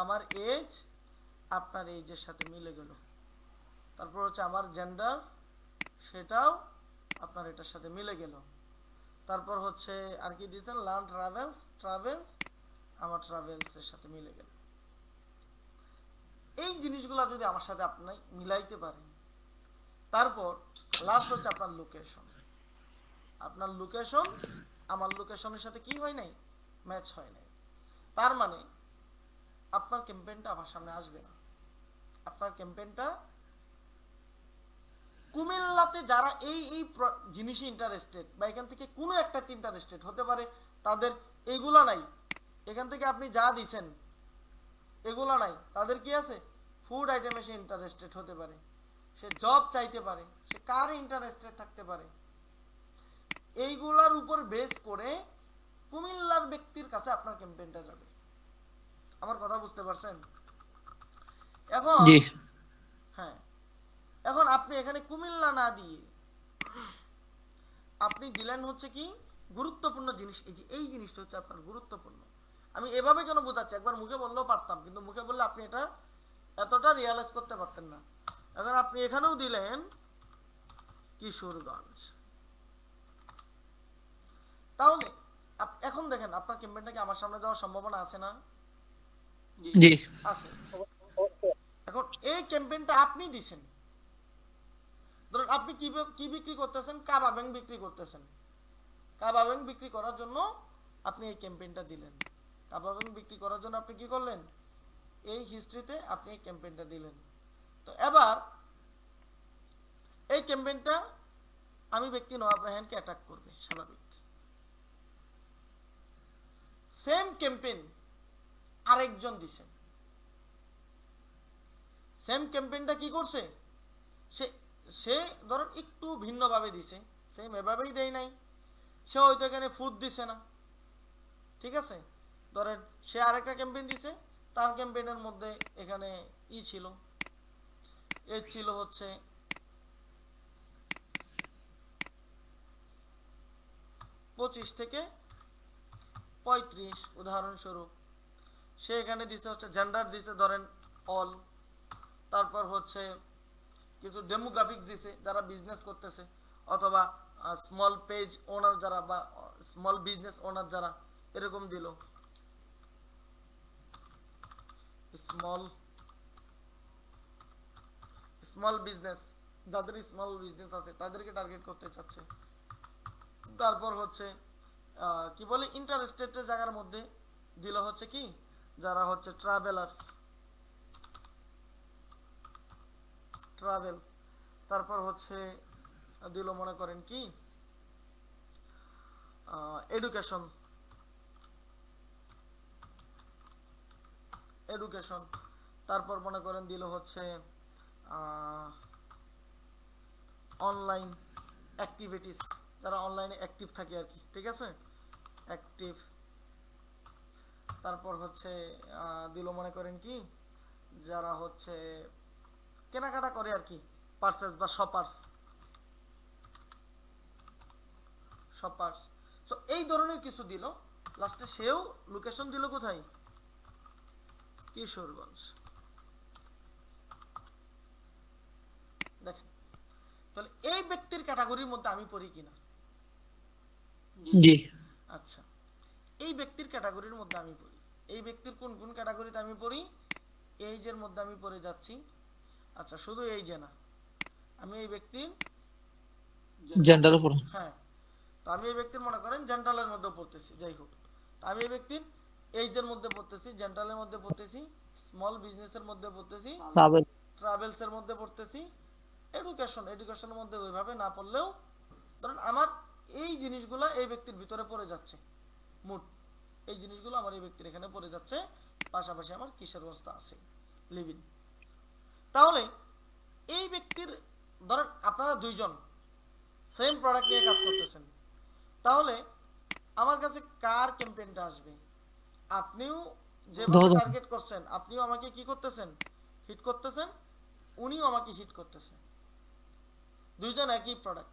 আমার এজ আপনার এজের সাথে মিলে গেল, তারপর হচ্ছে আমার জেন্ডার সেটাও আপনার এটার সাথে মিলে গেল, তারপর হচ্ছে আর কি দিতেন লার্ন ট্রাভেলস আমার ট্রাভেলসের সাথে মিলে গেল। এই জিনিসগুলো যদি আমার সাথে আপনি মিলাইতে পারেন, তারপর লাস্ট হচ্ছে আপনার লোকেশন, আপনার লোকেশন আমার লোকেশনের সাথে কি হয় নাই, ম্যাচ হয় নাই, তার মানে আপনার ক্যাম্পেইনটা আমার সামনে আসবে না। আপনার ক্যাম্পেইনটা কুমিল্লাতে যারা এই এই জিনিসে ইন্টারেস্টেড বা এখান থেকে কোনো একটা ইন্টারেস্টেড হতে পারে, তাদের এগুলা নাই, এখান থেকে আপনি যা দিছেন এগুলা নাই, তাদের কি আছে ফুড আইটেমে সে ইন্টারেস্টেড হতে পারে, সে জব চাইতে পারে, সে কারে ইন্টারেস্টেড থাকতে পারে, এইগুলার উপর বেস করে কুমিল্লার ব্যক্তির কাছে আপনার ক্যাম্পেইনটা যাবে। আমার কথা বুঝতে পারছেন? এখন জি হ্যাঁ, এখন আপনি এখানে কুমিল্লা না দিয়ে আপনি দিলেন হচ্ছে কি গুরুত্বপূর্ণ জিনিস, এই যে এই জিনিসটা হচ্ছে আপনার গুরুত্বপূর্ণ। আমি এভাবে কেন বোঝাচ্ছি, একবার মুখে বললেও পারতাম, কিন্তু মুখে বললে আপনি এটা এতটা রিয়ালাইজ করতে পারতেন না। এখন আপনি এখানেও দিলেন কিশোরগঞ্জ, তাহলে এখন দেখেন আপনার ক্যাম্পেইনটা কি আমার সামনে যাওয়ার সম্ভাবনা আছে না? জি আছে। এখন এই ক্যাম্পেইনটা আপনি দিছেন, ধরুন আপনি কি বিক্রি করতেছেন, কাবাবেং বিক্রি করতেছেন, কাবাবেং বিক্রি করার জন্য আপনি এই ক্যাম্পেইনটা দিলেন, কাবাবেং বিক্রি করার জন্য আপনি কি করলেন, এই হিস্ট্রিতে আপনি এই ক্যাম্পেইনটা দিলেন। তো এবার এই ক্যাম্পেইনটা আমি ব্যক্তি নওয়াব রায়হানকে অ্যাটাক করবে, স্বাভাবিক। সেম ক্যাম্পেইন আরেকজন দিছেন, সেম ক্যাম্পেইনটা কি করছে, সে ধরেন একটু ভিন্নভাবে দিছে, সেম এভাবেই দেয় নাই, সে হয়তো এখানে ফুড দিছে না, ঠিক আছে, ধরেন সে আরেকটা ক্যাম্পেইন দিছে, তার ক্যাম্পেইনের মধ্যে এখানে ছিল, এজ ছিল হচ্ছে 25 থেকে 35 উদাহরণস্বরূপ, সে এখানে দিছে হচ্ছে জেন্ডার দিছে ধরেন অল, তারপর হচ্ছে কিছু ডেমোগ্রাফিক্স দিছে যারা বিজনেস করতেছে অথবা স্মল পেজ ওনার যারা বা স্মল বিজনেস ওনার যারা, এরকম দিল স্মল বিজনেস, যাদের স্মল বিজনেস আছে তাদেরকে টার্গেট করতে চাচ্ছে। তারপর হচ্ছে কি বলে ইন্টারেস্টেড জায়গার মধ্যে দিল হচ্ছে কি যারা হচ্ছে ট্রাভেল, তারপর হচ্ছে দিল মনে করেন কি এডুকেশন, তারপর মনে করেন দিল হচ্ছে অনলাইন অ্যাক্টিভিটিস, যারা অনলাইনে অ্যাক্টিভ থাকে আর কি, ঠিক আছে, অ্যাক্টিভ। তারপর হচ্ছে দিল মনে করেন কি যারা হচ্ছে কেনাকাটা করে আর কি, পার্সেস বা শপার্স। সো এই ধরনের কিছু দিল, লাস্টে সেও লোকেশন দিল কোথায়, কিশোরগঞ্জ। দেখেন তাহলে এই ব্যক্তির ক্যাটাগরির মধ্যে আমি পড়ি কিনা। জি আচ্ছা, এই ব্যক্তির ক্যাটাগরির মধ্যে আমি পড়ি, এই ব্যক্তির কোন কোন ক্যাটাগরিতে আমি পড়ি, এইজের মধ্যে আমি পড়ে যাচ্ছি। আচ্ছা, শুধু এই যে না, আমি এই ব্যক্তির জেন্ডার উপর হ্যাঁ, তো আমি এই ব্যক্তির মনে করেন জেন্টালের মধ্যে পড়তেছি, যাই হোক, তো আমি এই ব্যক্তির এইজের মধ্যে পড়তেছি, জেন্টালের মধ্যে পড়তেছি, স্মল বিজনেসের মধ্যে পড়তেছি, ট্রাভেলস এর মধ্যে পড়তেছি, এডুকেশনের মধ্যে ওইভাবে না পড়লেও ধরেন আমার এই জিনিসগুলো এই ব্যক্তির ভিতরে পড়ে যাচ্ছে, মোট এই জিনিসগুলো আমার এই ব্যক্তির এখানে পড়ে যাচ্ছে, পাশাপাশি আমার কিসের ব্যবস্থা আছে, লিভিং। তাহলে এই ব্যক্তির ধরেন আপনারা দুইজন সেম প্রোডাক্ট নিয়ে কাজ করতেছেন, তাহলে আমার কাছে কার ক্যাম্পেইনটা আসবে? আপনিও যেভাবে 1000 টার্গেট করছেন, আপনিও আমাকে কি করতেছেন, হিট করতেছেন, উনিও আমাকে হিট করতেছেন, দুইজন একই প্রোডাক্ট,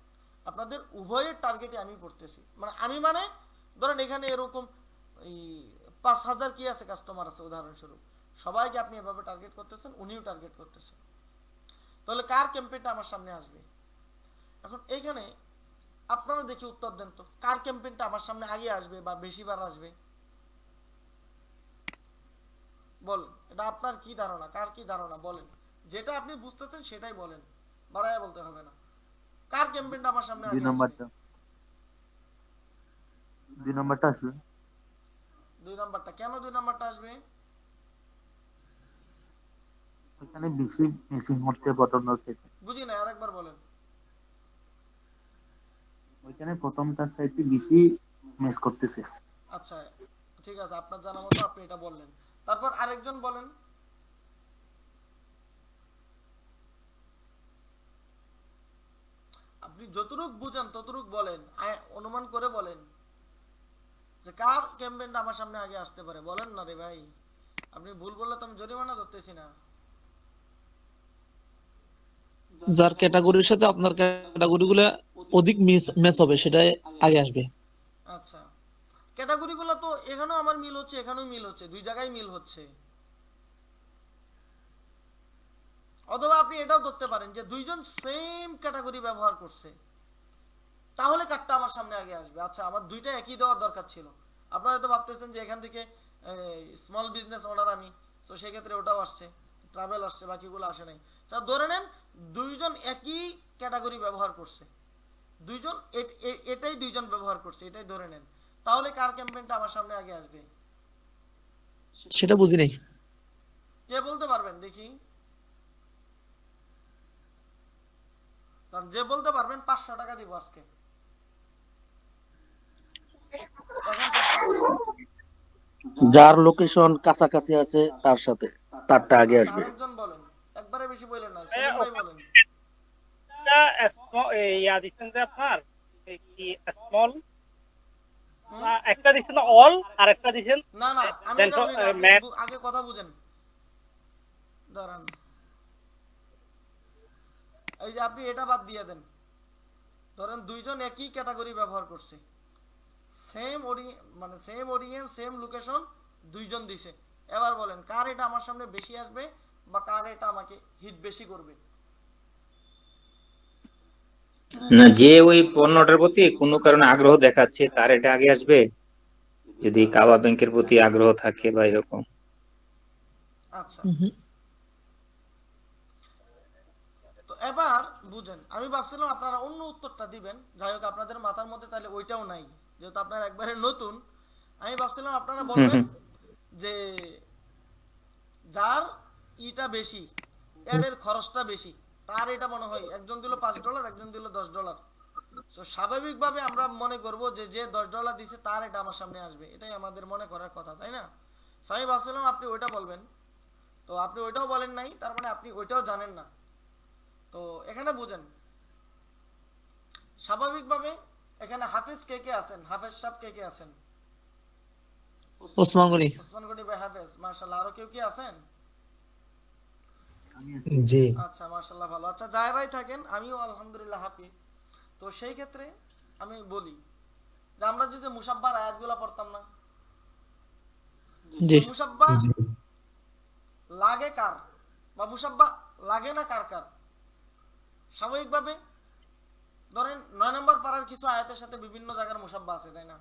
আপনাদের উভয়ের টার্গেটে আমি পড়তেছি। মানে আমি মানে ধরেন এখানে এরকম এই 5000 কি আছে কাস্টমার আছে উদাহরণস্বরূপ, সবাইকে আপনি এভাবে টার্গেট করতেছেন, উনিও টার্গেট করতেছেন, তাহলে কার ক্যাম্পেইনটা আমার সামনে আসবে? এখন এইখানে আপনারা দেখি উত্তর দেন তো, কার ক্যাম্পেইনটা আমার সামনে আগে আসবে বা বেশিবার আসবে? বলেন, এটা আপনার কি ধারণা, কার কি ধারণা বলেন, যেটা আপনি বুঝতেছেন সেটাই বলেন, বাড়ায়া বলতে হবে না। কার ক্যাম্পেইনটা আমার সামনে আগে আসবে? 2 নাম্বারটা আসবে। 2 নাম্বারটা কেন 2 নাম্বারটা আসবে? এখানে বেশি মিসিং হচ্ছে বটন আছে। বুঝি না, আরেকবার বলেন। ওইখানে প্রথমটার সাইডে বেশি মিস করতেছে। আচ্ছা ঠিক আছে, আপনার জানা মতো আপনি এটা বললেন, তারপর আরেকজন বলেন। আপনি যতটুক বুঝেন ততটুক বলেন, অনুমান করে বলেন যে কার ক্যাম্পেইনটা আমার সামনে আগে আসতে পারে, বলেন না রে ভাই, আপনি ভুল বললে তো আমি জরিমানা ধরতেছি না। যার ক্যাটাগরির সাথে আপনার ক্যাটাগরিগুলো অধিক ম্যাচ হবে সেটাই আগে আসবে। আচ্ছা, ক্যাটাগরিগুলো তো এখানেও আমার মিল হচ্ছে, এখানেও মিল হচ্ছে, দুই জায়গায় মিল হচ্ছে। অথবা আপনি এটাও ধরতে পারেন যে দুইজন সেম ক্যাটাগরি ব্যবহার করছে, তাহলে কারটা আমার সামনে আগে আসবে। আচ্ছা, আমার দুইটা একই দেওয়ার দরকার ছিল, আপনারা তো ভাবতেছেন যে এখান থেকে স্মল বিজনেস অর্ডার আমি, তো সেক্ষেত্রে ওটাও আসছে, ট্রাভেল আসছে, বাকিগুলো আসে নাই। ধরে নেন দুইজন একই ক্যাটাগরি ব্যবহার করছে, দুইজন এটাই দুইজন ব্যবহার করছে, এটাই ধরে নেন, তাহলে কার ক্যাম্পেইনটা আমার সামনে আগে আসবে? সেটা বুঝি নাই। কে বলতে পারবেন দেখি? যে বলতে পারবেন 500 টাকা দিব আজকে। এখন চেষ্টা করেন। যার লোকেশন কাছাকাছি আছে তার সাথে তারটা আগে আচ্ছা, আসবে। আরেকজন বলেন, একবারে বেশি বলেন না, সেলিম ভাই বলেন। ইয়া দিচ্ছেন যে আপনার এই কি স্মল হুম? একটা দিচ্ছেন অল আর একটা দিচ্ছেন না না, আমি এটা বলি না, আপনি আগে কথা বুঝেন, দাঁড়ান। এই যে আপনি এটা বাদ দিয়ে দেন, ধরেন দুইজন একই ক্যাটাগরি ব্যবহার করছে, সেম মানে সেম অডিয়েন্স সেম লোকেশন, দুইজন দিছে, এবার বলেন কার এটা আমার সামনে বেশি আসবে বা কার এটা আমাকে হিট বেশি করবে? না, যে ওই পণ্যটার প্রতি কোনো কারণে আগ্রহ দেখাচ্ছে তার এটা আগে আসবে, যদি কাবা ব্যাংকের প্রতি আগ্রহ থাকে বা এরকম। আচ্ছা, তো এবার বুঝেন, আমি ভাবছিলাম আপনারা অন্য উত্তরটা দিবেন, যাই হোক আপনাদের মাথার মধ্যে তাহলে ওইটাও নাই, যেহেতু আপনারা একবারে নতুন। আমি ভাবছিলাম আপনারা বলবেন যে যার ইটা বেশি, এর খরচটা বেশি, তার এটা মনে হয়, একজন দিল $5, একজন দিল $10, তো স্বাভাবিকভাবে আমরা মনে করব যে যে $10 দিছে তার এটা আমার সামনে আসবে, এটাই আমাদের মনে করার কথা, তাই না? আমি ভাবছিলাম আপনি ওইটা বলবেন, তো আপনি ওইটাও বলেন নাই, তার মানে আপনি ওইটাও জানেন না। তো এখানে বুঝেন, স্বাভাবিকভাবে এখানে হাফেজ কে কে আছেন, হাফেজ সাহেব কে কে আছেন? ওসমান গনি। ওসমান গনি ভাই হাফেজ, মাশাআল্লাহ। আরো কেউ কি আছেন? জি। আচ্ছা, মাশাআল্লাহ, ভালো। আচ্ছা, যারাই থাকেন, আমিও আলহামদুলিল্লাহ হাফেজ। তো সেই ক্ষেত্রে আমি বলি যে আমরা যদি মুসাব্বার আয়াতগুলো পড়তাম না, জি মুসাব্বা লাগে কার বা মুসাব্বা লাগে না কার কার? স্বাভাবিকভাবে ধরেন 9 নম্বর পারার কিছু আয়াতের সাথে বিভিন্ন জায়গার মুসাব্বা আছে, তাই না?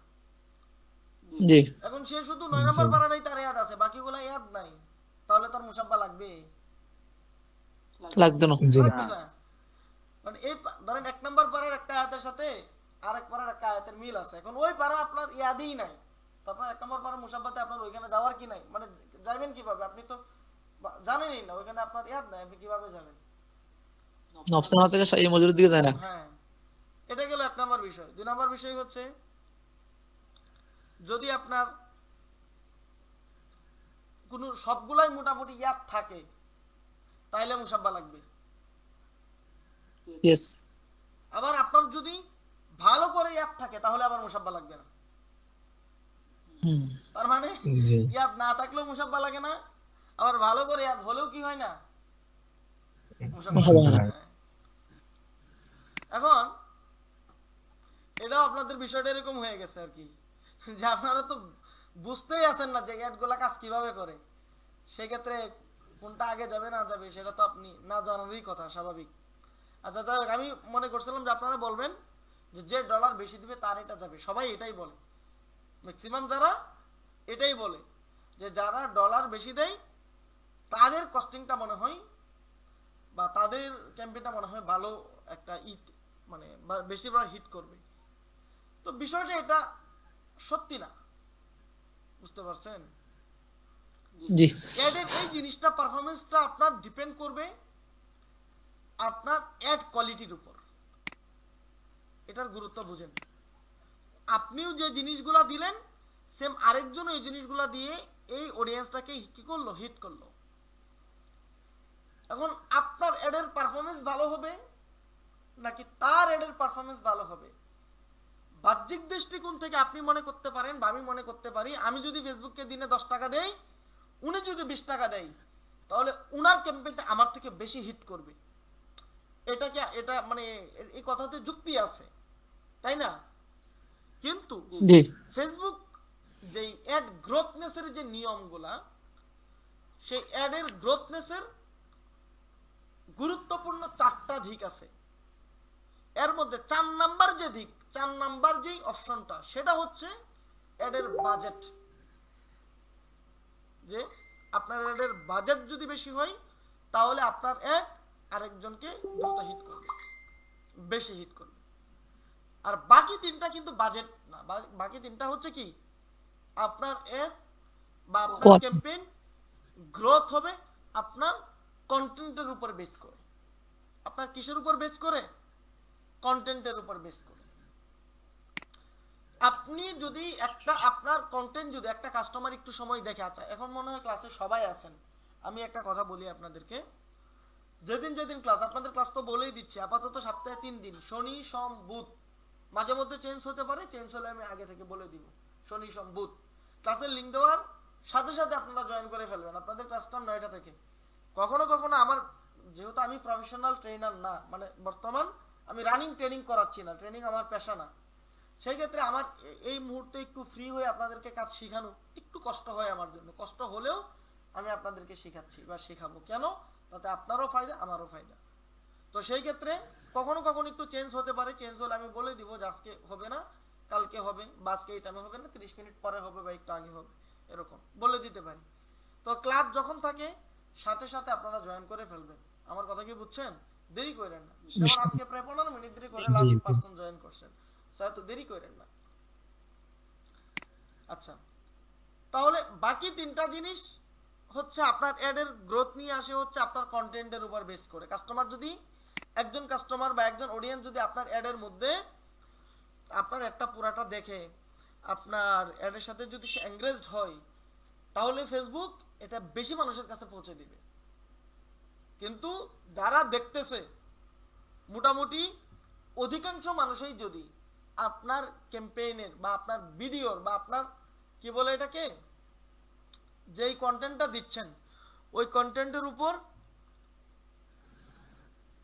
জি এখন সে শুধু 9 নম্বর পারারই তার ইয়াদ আছে, বাকিগুলো ইয়াদ নাই, তাহলে তার মুসাব্বা লাগবে? লাগতো না। লাগবে না। মানে এই ধরেন 1 নম্বর পারার একটা আয়াতের সাথে আরেক পারার একটা আয়াতের মিল আছে, এখন ওই পারা আপনার ইয়াদই নাই, তো আপনার 1 নম্বর পারার মুসাব্বাতে আপনার ওইখানে যাওয়ার কি নাই, মানে যাবেন কিভাবে? আপনি তো জানেনই না, ওইখানে আপনার ইয়াদ নাই, আপনি কিভাবে যাবেন? নফসানা থেকে সাই মজুরের দিকে যায় না। হ্যাঁ, এটা গেল 1 নম্বর বিষয়। 2 নম্বর বিষয় হচ্ছে যদি আপনার কোন সবগুলাই মোটামুটি ইয়াদ থাকে তাইলে মুসাব্বা লাগবে। ইয়েস। আবার আপনার যদি ভালো করে ইয়াদ থাকে তাহলে আবার মুসাব্বা লাগবে না। হুম। তার মানে জি ইয়াদ না থাকলেও মুসাব্বা লাগে না, আবার ভালো করে ইয়াদ হলেও কি হয় না, মুসাব্বা মুসাব্বা লাগে হয় না। এখন এটাও আপনাদের বিষয়টা এরকম হয়ে গেছে আর কি, যে আপনারা তো বুঝতেই আছেন না যে অ্যাডগুলা কাজ কিভাবে করে। সেক্ষেত্রে কোনটা আগে যাবে না যাবে সেটা তো আপনি না জানারই কথা, স্বাভাবিক। আচ্ছা যাই হোক, আমি মনে করছিলাম যে আপনারা বলবেন যে যে ডলার বেশি দিবে তার এটা যাবে, সবাই এটাই বলে, ম্যাক্সিমাম যারা এটাই বলে যে যারা ডলার বেশি দেয় তাদের কস্টিংটা মনে হয় বা তাদের ক্যাম্পেইনটা মনে হয় ভালো একটা মানে বেশিরভাগ হিট করবে। তো বিষয়টা এটা সত্যি না, বুঝতে পারছেন? জি অ্যাডের এই জিনিসটা পারফরমেন্সটা আপনার ডিপেন্ড করবে আপনার অ্যাড কোয়ালিটির উপর। এটার গুরুত্ব বুঝেন। আপনিও যে জিনিসগুলা দিলেন সেম আরেকজন এই জিনিসগুলা দিয়ে এই অডিয়েন্সটাকে কি করলো, হিট করলো। এখন আপনার অ্যাডের পারফরমেন্স ভালো হবে নাকি তার অ্যাডের পারফরমেন্স ভালো হবে, বাহ্যিক দৃষ্টিকোণ থেকে আপনি মনে করতে পারেন বা আমি মনে করতে পারি আমি যদি ফেসবুককে দিনে 10 টাকা দেই, উনি যদি 20 টাকা দেয়, তাহলে উনার ক্যাম্পেইনটা আমার থেকে বেশি হিট করবে। এটা মানে এই কথাতে যুক্তি আছে, তাই না? কিন্তু জি ফেসবুক যে অ্যাড গ্রোথনেসের যে নিয়মগুলা, সেই অ্যাডের গ্রোথনেসের গুরুত্বপূর্ণ 4টা দিক আছে। এর মধ্যে 4 নাম্বার যে দিক, 4 নাম্বার যেই অপশনটা, সেটা হচ্ছে অ্যাডের বাজেট। যে আপনার অ্যাডের বাজেট যদি বেশি হয় তাহলে আপনার অ্যাড আরেকজনকে দ্রুত হিট করবে, বেশি হিট করবে। আর বাকি 3টা কিন্তু বাজেট না, বাকি 3টা হচ্ছে কি, আপনার অ্যাড বা আপনার ক্যাম্পেইন গ্রোথ হবে আপনার কন্টেন্টের উপর বেস করে। আপনার কিসের উপর বেস করে? কন্টেন্টের উপর বেস করে। আপনি যদি আপনার কন্টেন্ট যদি একটা কাস্টমার একটু সময় দেখে, আচ্ছা এখন মনে হয় ক্লাসে সবাই আছেন, আমি একটা কথা বলি আপনাদেরকে, যেদিন ক্লাস, আপনাদের ক্লাস তো বলেই দিচ্ছি, আপাতত সপ্তাহে 3 দিন, শনি সোম বুধ, মাঝে মধ্যে চেঞ্জ হতে পারে, চেঞ্জ হলে আমি আগে থেকে বলে দিব। শনি সোম বুধ ক্লাসের লিঙ্ক দেওয়ার সাথে সাথে আপনারা জয়েন করে ফেলবেন। আপনাদের ক্লাসটা 9টা থেকে। কখনো কখনো আমার, যেহেতু আমি প্রফেশনাল ট্রেনার না, মানে বর্তমান আমি রানিং ট্রেনিং করাচ্ছি না, ট্রেনিং আমার পেশা না, সেই ক্ষেত্রে আমার এই মুহূর্তে একটু ফ্রি হয়ে আপনাদেরকে কাজ শেখানো একটু কষ্ট হয় আমার জন্য। কষ্ট হলেও আমি আপনাদেরকে শেখাচ্ছি বা শেখাবো, কেন? তাতে আপনারও ফায়দা, আমারও ফায়দা। তো সেই ক্ষেত্রে কখনো কখনো একটু চেঞ্জ হতে পারে, চেঞ্জ হলে আমি বলে দিব যে আজকে হবে না, কালকে হবে, বা আজকে এই টাইমে হবে না, 30 মিনিট পরে হবে বা একটু আগে হবে, এরকম বলে দিতে পারি। তো ক্লাস যখন থাকে সাথে সাথে আপনারা জয়েন করে ফেলবেন। আমার কথা কি বুঝছেন? দেরি করেন না। যেমন আজকে প্রায় 15 মিনিট দেরি করে লাস্ট পারসন জয়েন করছেন, তো দেরি করেন না। আচ্ছা, তাহলে বাকি 3টা জিনিস হচ্ছে আপনার অ্যাডের গ্রোথ নিয়ে আসে হচ্ছে আপনার কন্টেন্টের উপর বেস করে। কাস্টমার যদি, একজন কাস্টমার বা একজন অডিয়েন্স যদি আপনার অ্যাডের মধ্যে আপনার একটা পুরাটা দেখে, আপনার অ্যাডের সাথে যদি সে এনগেজড হয়, তাহলে ফেসবুক এটা বেশি মানুষের কাছে পৌঁছে দিবে। কিন্তু যারা দেখতেছে, মোটামুটি অধিকাংশ মানুষই যদি আপনার ক্যাম্পেইনের বা আপনার ভিডিওর বা আপনার কি বলে এটাকে, যেই কন্টেন্টটা দিচ্ছেন ওই কন্টেন্টের উপর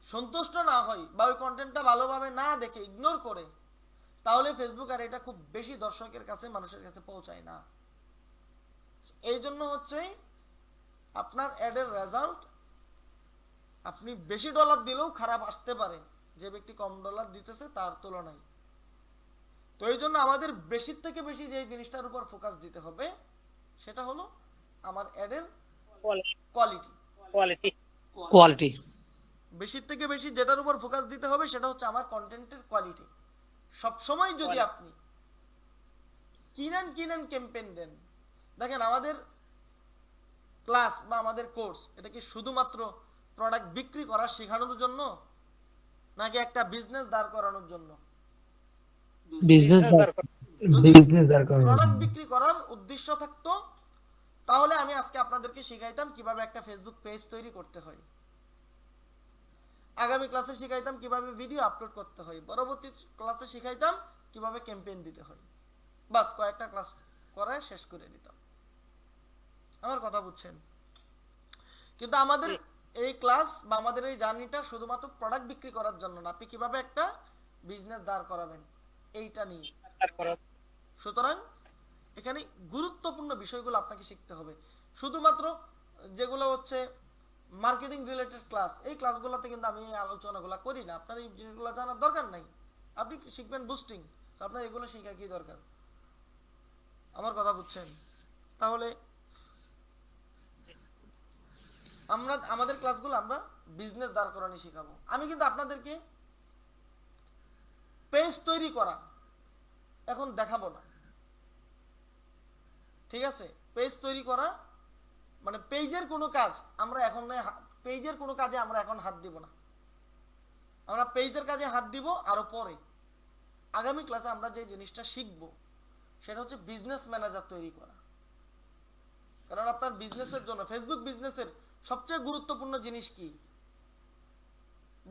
সন্তুষ্ট না হয় বা ওই কন্টেন্টটা ভালোভাবে না দেখে ইগনোর করে, তাহলে ফেসবুক আর এটা খুব বেশি দর্শকের কাছে, মানুষের কাছে পৌঁছায় না। এই জন্য হচ্ছে আপনার অ্যাডের রেজাল্ট আপনি বেশি ডলার দিলেও খারাপ আসতে পারে যে ব্যক্তি কম ডলার দিতেছে তার তুলনায়। তো এই জন্য আমাদের বেশির থেকে বেশি যে জিনিসটার উপর ফোকাস দিতে হবে সেটা হলো আমার অ্যাডের কোয়ালিটি। বেশির থেকে বেশি যেটার উপর ফোকাস দিতে হবে সেটা হচ্ছে আমার কন্টেন্টের কোয়ালিটি। সবসময় যদি আপনি কিনেন ক্যাম্পেইন দেন, দেখেন আমাদের ক্লাস বা আমাদের কোর্স এটা কি শুধুমাত্র প্রোডাক্ট বিক্রি করা শেখানোর জন্য নাকি একটা বিজনেস দাঁড় করানোর জন্য? বিজনেস প্রোডাক্ট বিক্রি করার উদ্দেশ্য থাকতো, তাহলে আমি আজকে আপনাদেরকে শিখাইতাম কিভাবে একটা ফেসবুক পেজ তৈরি করতে হয়, আগামী ক্লাসে শিখাইতাম কিভাবে ভিডিও আপলোড করতে হয়, পরবর্তী ক্লাসে শিখাইতাম কিভাবে ক্যাম্পেইন দিতে হয়। বাস কয়েকটা ক্লাস করায় শেষ করে দিতাম। আমার কথা বুঝছেন? কিন্তু আমাদের এই ক্লাস বা আমাদের এই জার্নিটা শুধুমাত্র প্রোডাক্ট বিক্রি করার জন্য না, আপনি কিভাবে একটা বিজনেস দাঁড় করাবেন এইটা নিয়ে। সুতরাং এখানে গুরুত্বপূর্ণ বিষয়গুলো আপনাকে শিখতে হবে। শুধুমাত্র যেগুলো হচ্ছে মার্কেটিং রিলেটেড ক্লাস, এই ক্লাসগুলোতে কিন্তু আমি এই আলোচনাগুলো করি না। আপনার এই জিনিসগুলো জানার দরকার নাই, আপনি শিখবেন বুস্টিং, আপনার এগুলো শেখা কি দরকার? আমার কথা বুঝছেন? তাহলে আমরা আমাদের ক্লাসগুলো আমরা বিজনেস দাঁড় করানো শিখাবো। আমি কিন্তু আপনাদেরকে পেজ তৈরি করা এখন দেখাবো না, ঠিক আছে? পেজ তৈরি করা মানে পেজের কোনো কাজ আমরা এখন পেজের কোনো কাজে আমরা এখন হাত দিব না। আমরা পেজের কাজে হাত দিব আরো পরে। আগামী ক্লাসে আমরা যে জিনিসটা শিখব সেটা হচ্ছে বিজনেস ম্যানেজার তৈরি করা। কারণ আপনার বিজনেসের জন্য, ফেসবুক বিজনেসের সবচেয়ে গুরুত্বপূর্ণ জিনিস কি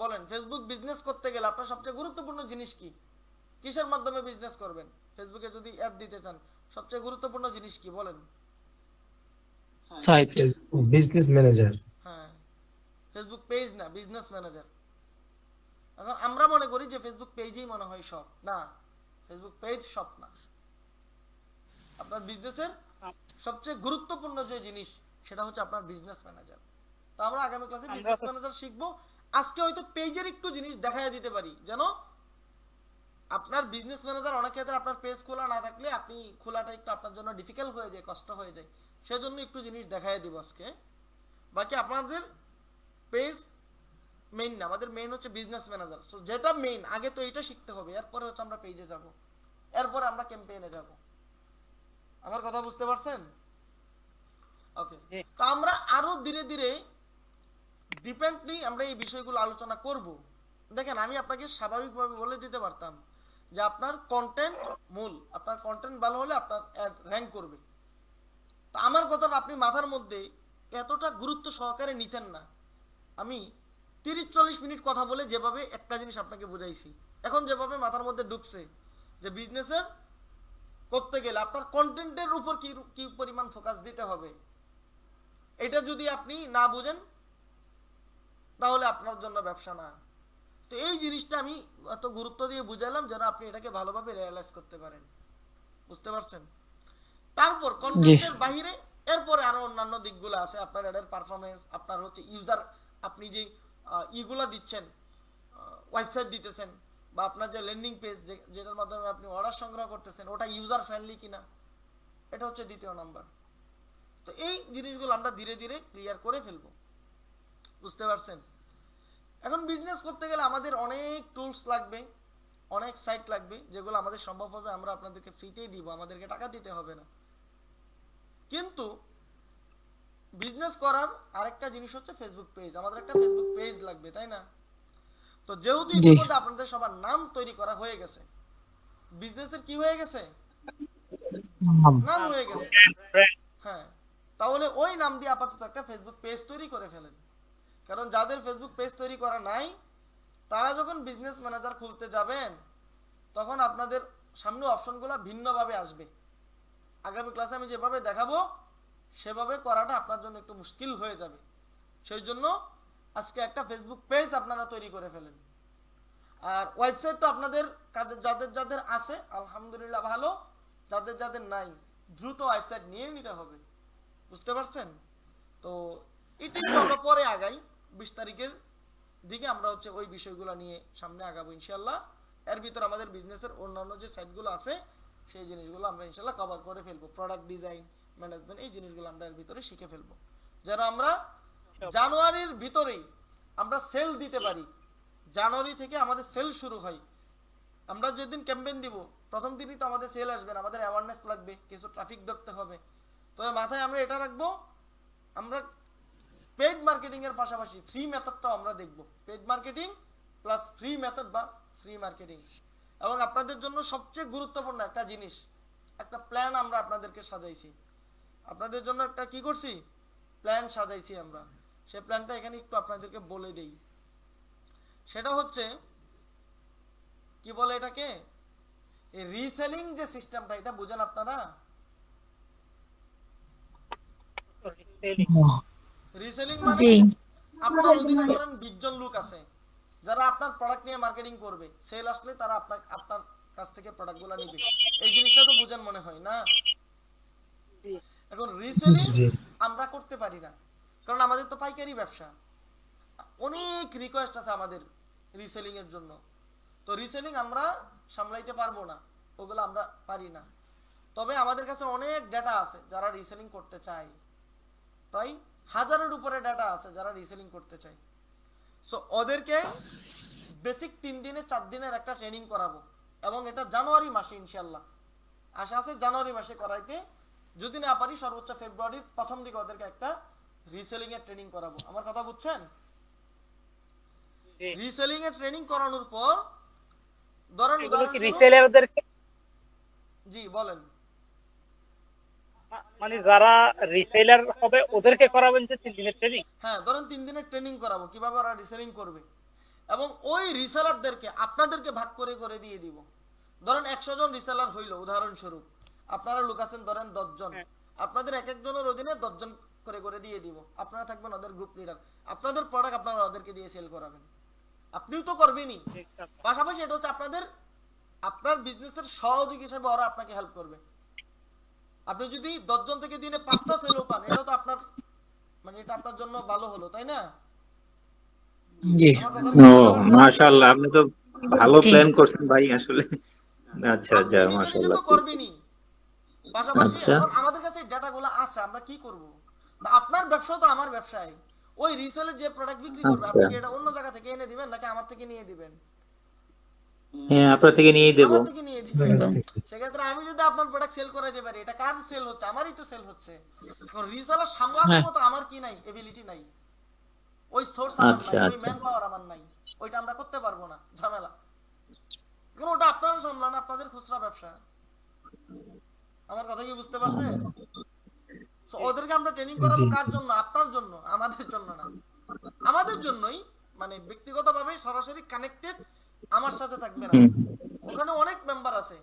বলেন? ফেসবুক বিজনেস করতে গেলে আপনার সবচেয়ে গুরুত্বপূর্ণ জিনিস কি? কিসের মাধ্যমে বিজনেস করবেন? ফেসবুকে যদি অ্যাড দিতে চান সবচেয়ে গুরুত্বপূর্ণ জিনিস কি বলেন? Site, business manager. হ্যাঁ, ফেসবুক পেজ না, বিজনেস ম্যানেজার। এখন আমরা মনে করি যে ফেসবুক পেজই মনে হয় সব, না, ফেসবুক পেজ সব না। আপনার বিজনেসের সবচেয়ে গুরুত্বপূর্ণ যে জিনিস সেটা হচ্ছে আপনার বিজনেস ম্যানেজার। তো আমরা আগামী ক্লাসে বিজনেস ম্যানেজার শিখবো। আজকে হয়তো পেজের একটু জিনিস দেখায় দিতে পারি, যেন আপনার বিজনেস ম্যানেজার অনেক ক্ষেত্রে আপনার পেজ খোলা না থাকলে আপনি খোলাটা একটু আপনার জন্য ডিফিকাল্ট হয়ে যায়, কষ্ট হয়ে যায়, সেজন্য একটু জিনিস দেখায় দিব আজকে। বাকি আপনাদের পেজ মেইন না, আমাদের মেইন হচ্ছে বিজনেস ম্যানেজার। সো যেটা মেইন আগে তো এটা শিখতে হবে, এরপরে হচ্ছে আমরা পেজে যাব, এরপরে আমরা ক্যাম্পেইনে যাব। আমার কথা বুঝতে পারছেন? ওকে, তো আমরা আরো ধীরে ধীরে ডিপেন্ডলি আমরা এই বিষয়গুলো আলোচনা করব। দেখেন, আমি আপনাকে স্বাভাবিকভাবে বলে দিতে পারতাম যে আপনার কন্টেন্ট মূল, আপনার কন্টেন্ট ভালো হলে আপনার অ্যাড র্যাঙ্ক করবে। তো আমার কথাটা আপনি মাথার মধ্যে এতটা গুরুত্ব সহকারে নিতেন না। আমি 30-40 মিনিট কথা বলে যেভাবে একটা জিনিস আপনাকে বুঝাইছি, এখন যেভাবে মাথার মধ্যে ঢুকছে যে বিজনেসের করতে গেলে আপনার কন্টেন্টের উপর কি পরিমাণ ফোকাস দিতে হবে, এটা যদি আপনি না বুঝেন তাহলে আপনার জন্য ব্যবসা না। তো এই জিনিসটা আমি এত গুরুত্ব দিয়ে বুঝালাম যেন আপনি এটাকে ভালোভাবে রিয়েলাইজ করতে পারেন। বুঝতে পারছেন? তারপর কন্টেন্টের বাইরে এরপরে আরো অন্যান্য দিকগুলো আছে, আপনার এর পারফরম্যান্স, আপনার হচ্ছে ইউজার, আপনি যে ইগুলা দিচ্ছেন, ওয়েবসাইট দিতেছেন, বা আপনার যে ল্যান্ডিং পেজ যেটার মাধ্যমে আপনি অর্ডার সংগ্রহ করতেছেন ওটা ইউজার ফ্রেন্ডলি কিনা, এটা হচ্ছে দ্বিতীয় নাম্বার। তো এই জিনিসগুলো আমরা ধীরে ধীরে ক্লিয়ার করে ফেলবো। বুঝতে পারছেন? এখন বিজনেস করতে গেলে আমাদের অনেক টুলস লাগবে, অনেক সাইট লাগবে, যেগুলো আমাদের সম্ভব হবে আমরা আপনাদেরকে ফ্রিতেই দিব, আমাদেরকে টাকা দিতে হবে না। কিন্তু বিজনেস করার আরেকটা জিনিস হচ্ছে ফেসবুক পেজ। আমাদের একটা ফেসবুক পেজ লাগবে, তাই না? তো যেহেতু ইতিমধ্যে আপনাদের সবার নাম তৈরি করা হয়ে গেছে, বিজনেসের কি হয়ে গেছে? নাম হয়ে গেছে। হ্যাঁ, তাহলে ওই নাম দিয়ে আপাতত একটা ফেসবুক পেজ তৈরি করে ফেলেন। কারণ যাদের ফেসবুক পেজ তৈরি করা নাই তারা যখন বিজনেস ম্যানেজার খুলতে যাবেন তখন আপনাদের সামনে অপশনগুলো ভিন্নভাবে আসবে। আগামী ক্লাসে আমি যেভাবে দেখাবো সেভাবে করাটা আপনার জন্য একটু মুশকিল হয়ে যাবে। সেই জন্য আজকে একটা ফেসবুক পেজ আপনারা তৈরি করে ফেলেন। আর ওয়েবসাইট তো আপনাদের যাদের যাদের আছে আলহামদুলিল্লাহ ভালো, যাদের যাদের নাই দ্রুত ওয়েবসাইট নিয়ে নিতে হবে। বুঝতে পারছেন? তো এটাই আমরা পরে আগাই, 20 তারিখের দিকে আমরা হচ্ছে ওই বিষয়গুলো নিয়ে সামনে আগাবো ইনশাল্লাহ। এর ভিতর আমাদের বিজনেসের অন্যান্য যে সাইটগুলো আছে সেই জিনিসগুলো আমরা ইনশাল্লাহ কভার করে ফেলবো। প্রোডাক্ট ডিজাইন, ম্যানেজমেন্ট, এই জিনিসগুলো আমরা এর ভিতরে শিখে ফেলবো, যেন আমরা জানুয়ারির ভিতরেই আমরা সেল দিতে পারি। জানুয়ারি থেকে আমাদের সেল শুরু হয়। আমরা যেদিন ক্যাম্পেইন দিব প্রথম দিনই তো আমাদের সেল আসবে না, আমাদের অ্যাওয়ারনেস লাগবে, কিছু ট্রাফিক ধরতে হবে। তবে মাথায় আমরা এটা রাখবো, আমরা পেইড মার্কেটিং এর পাশাপাশি ফ্রি মেথডটাও আমরা দেখব। Paid marketing plus free method বা ফ্রি মার্কেটিং, এবং আপনাদের জন্য সবচেয়ে গুরুত্বপূর্ণ একটা জিনিস, একটা প্ল্যান আমরা আপনাদেরকে সাজাইছি। আপনাদের জন্য একটা কি করছি, প্ল্যান সাজাইছি আমরা। সেই প্ল্যানটা এখানে একটু আপনাদেরকে বলে দেই। সেটা হচ্ছে কি বলে এটাকে, এই রিসেলিং যে সিস্টেমটা, এটা বুঝেন আপনারা? রিসেলিং মানে জি আপনার অধীনে ধরেন 20 জন লোক আছে যারা আপনার প্রোডাক্ট নিয়ে মার্কেটিং করবে, সেল আসলে তারা আপনার কাছ থেকে প্রোডাক্টগুলো নেবে। এই জিনিসটা তো বুঝেন মনে হয় না? এখন রিসেলিং আমরা করতে পারি না, কারণ আমাদের তো পাইকারি ব্যবসা। অনেক রিকোয়েস্ট আছে আমাদের রিসেলিং এর জন্য, তো রিসেলিং আমরা সামলাইতে পারবো না, ওগুলো আমরা পারি না। তবে আমাদের কাছে অনেক ডেটা আছে যারা রিসেলিং করতে চায়, প্রায় 1000-এর উপরে ডেটা আছে যারা রিসেলিং করতে চায়। সো ওদেরকে বেসিক 3 দিনে 4 দিনের একটা ট্রেনিং করাবো, এবং এটা জানুয়ারি মাসে ইনশাআল্লাহ আশা আছে জানুয়ারি মাসে করাইতে। যদি না পারি সর্বোচ্চ ফেব্রুয়ারির প্রথম দিকে ওদেরকে একটা রিসেলিং এর ট্রেনিং করাবো। আমার কথা বুঝছেন? রিসেলিং এর ট্রেনিং করানোর পর ধরেন রিসেলারদেরকে, জি বলেন। মানে যারা রিসেলার হবে ওদেরকে করাবেন যে 3 দিনের ট্রেনিং? হ্যাঁ, ধরেন 3 দিনের ট্রেনিং করাবো কিভাবে ওরা রিসেলিং করবে, এবং ওই রিসেলারদেরকে আপনাদেরকে ভাগ করে করে দিয়ে দিব। ধরেন 100 জন রিসেলার হইলো উদাহরণস্বরূপ, আপনারা লোক আছেন ধরেন 10 জন, আপনাদের এক একজনের অধীনে 10 জন করে করে দিয়ে দিব। আপনারা থাকবেন ওদের গ্রুপ লিডার, আপনাদের প্রোডাক্ট আপনারা ওদেরকে দিয়ে সেল করাবেন। আপনিও তো করবেনই, পাশাপাশি এটা হচ্ছে আপনার বিজনেসের সহযোগী হিসেবে ওরা আপনাকে হেল্প করবে। আপনি যদি 10 জন থেকে দিনে 5টা সেলও পান, এটা তো আপনার মানে এটা আপনার জন্য ভালো হলো, তাই না? জি ও মাশাআল্লাহ, আপনি তো ভালো প্ল্যান করছেন ভাই আসলে। আচ্ছা আচ্ছা, আপনি নিজে নিজে মাশাআল্লাহ। তো করবেনই, পাশাপাশি আচ্ছা। এখন আমাদের কাছে ডেটাগুলো আছে, আমরা কি করব? আপনার ব্যবসা তো আমার ব্যবসায়, ওই রিসেলে যে প্রোডাক্ট বিক্রি করবে আপনি আচ্ছা। কি এটা অন্য জায়গা থেকে এনে দিবেন নাকি আমার থেকে নিয়ে দিবেন? হ্যাঁ, আপনার থেকে নিয়েই দেবো। আমার থেকে নিয়ে দিবেন। সেক্ষেত্রে আমি যদি আপনার প্রোডাক্ট সেল করাতে পারি, এটা কার সেল হচ্ছে? আমারই তো সেল হচ্ছে। এখন রিসেলার সামলানোর মতো আমার কি নাই, এবিলিটি নাই, ওই সোর্স আমার আচ্ছা, নাই, ওই আচ্ছা। ম্যান পাওয়ার আমার নাই, ওইটা আমরা করতে পারবো না, ঝামেলা। কারণ ওটা আপনারা সামলান, আপনাদের খুচরা ব্যবসা। আমার কথা কি বুঝতে পারছেন? সো ওদেরকে আমরা ট্রেনিং করাবো কার জন্য? আপনার জন্য, আমাদের জন্য না। আমাদের জন্যই, মানে ব্যক্তিগতভাবে সরাসরি কানেক্টেড আমার সাথে থাকবে না। ওখানে অনেক মেম্বার আছে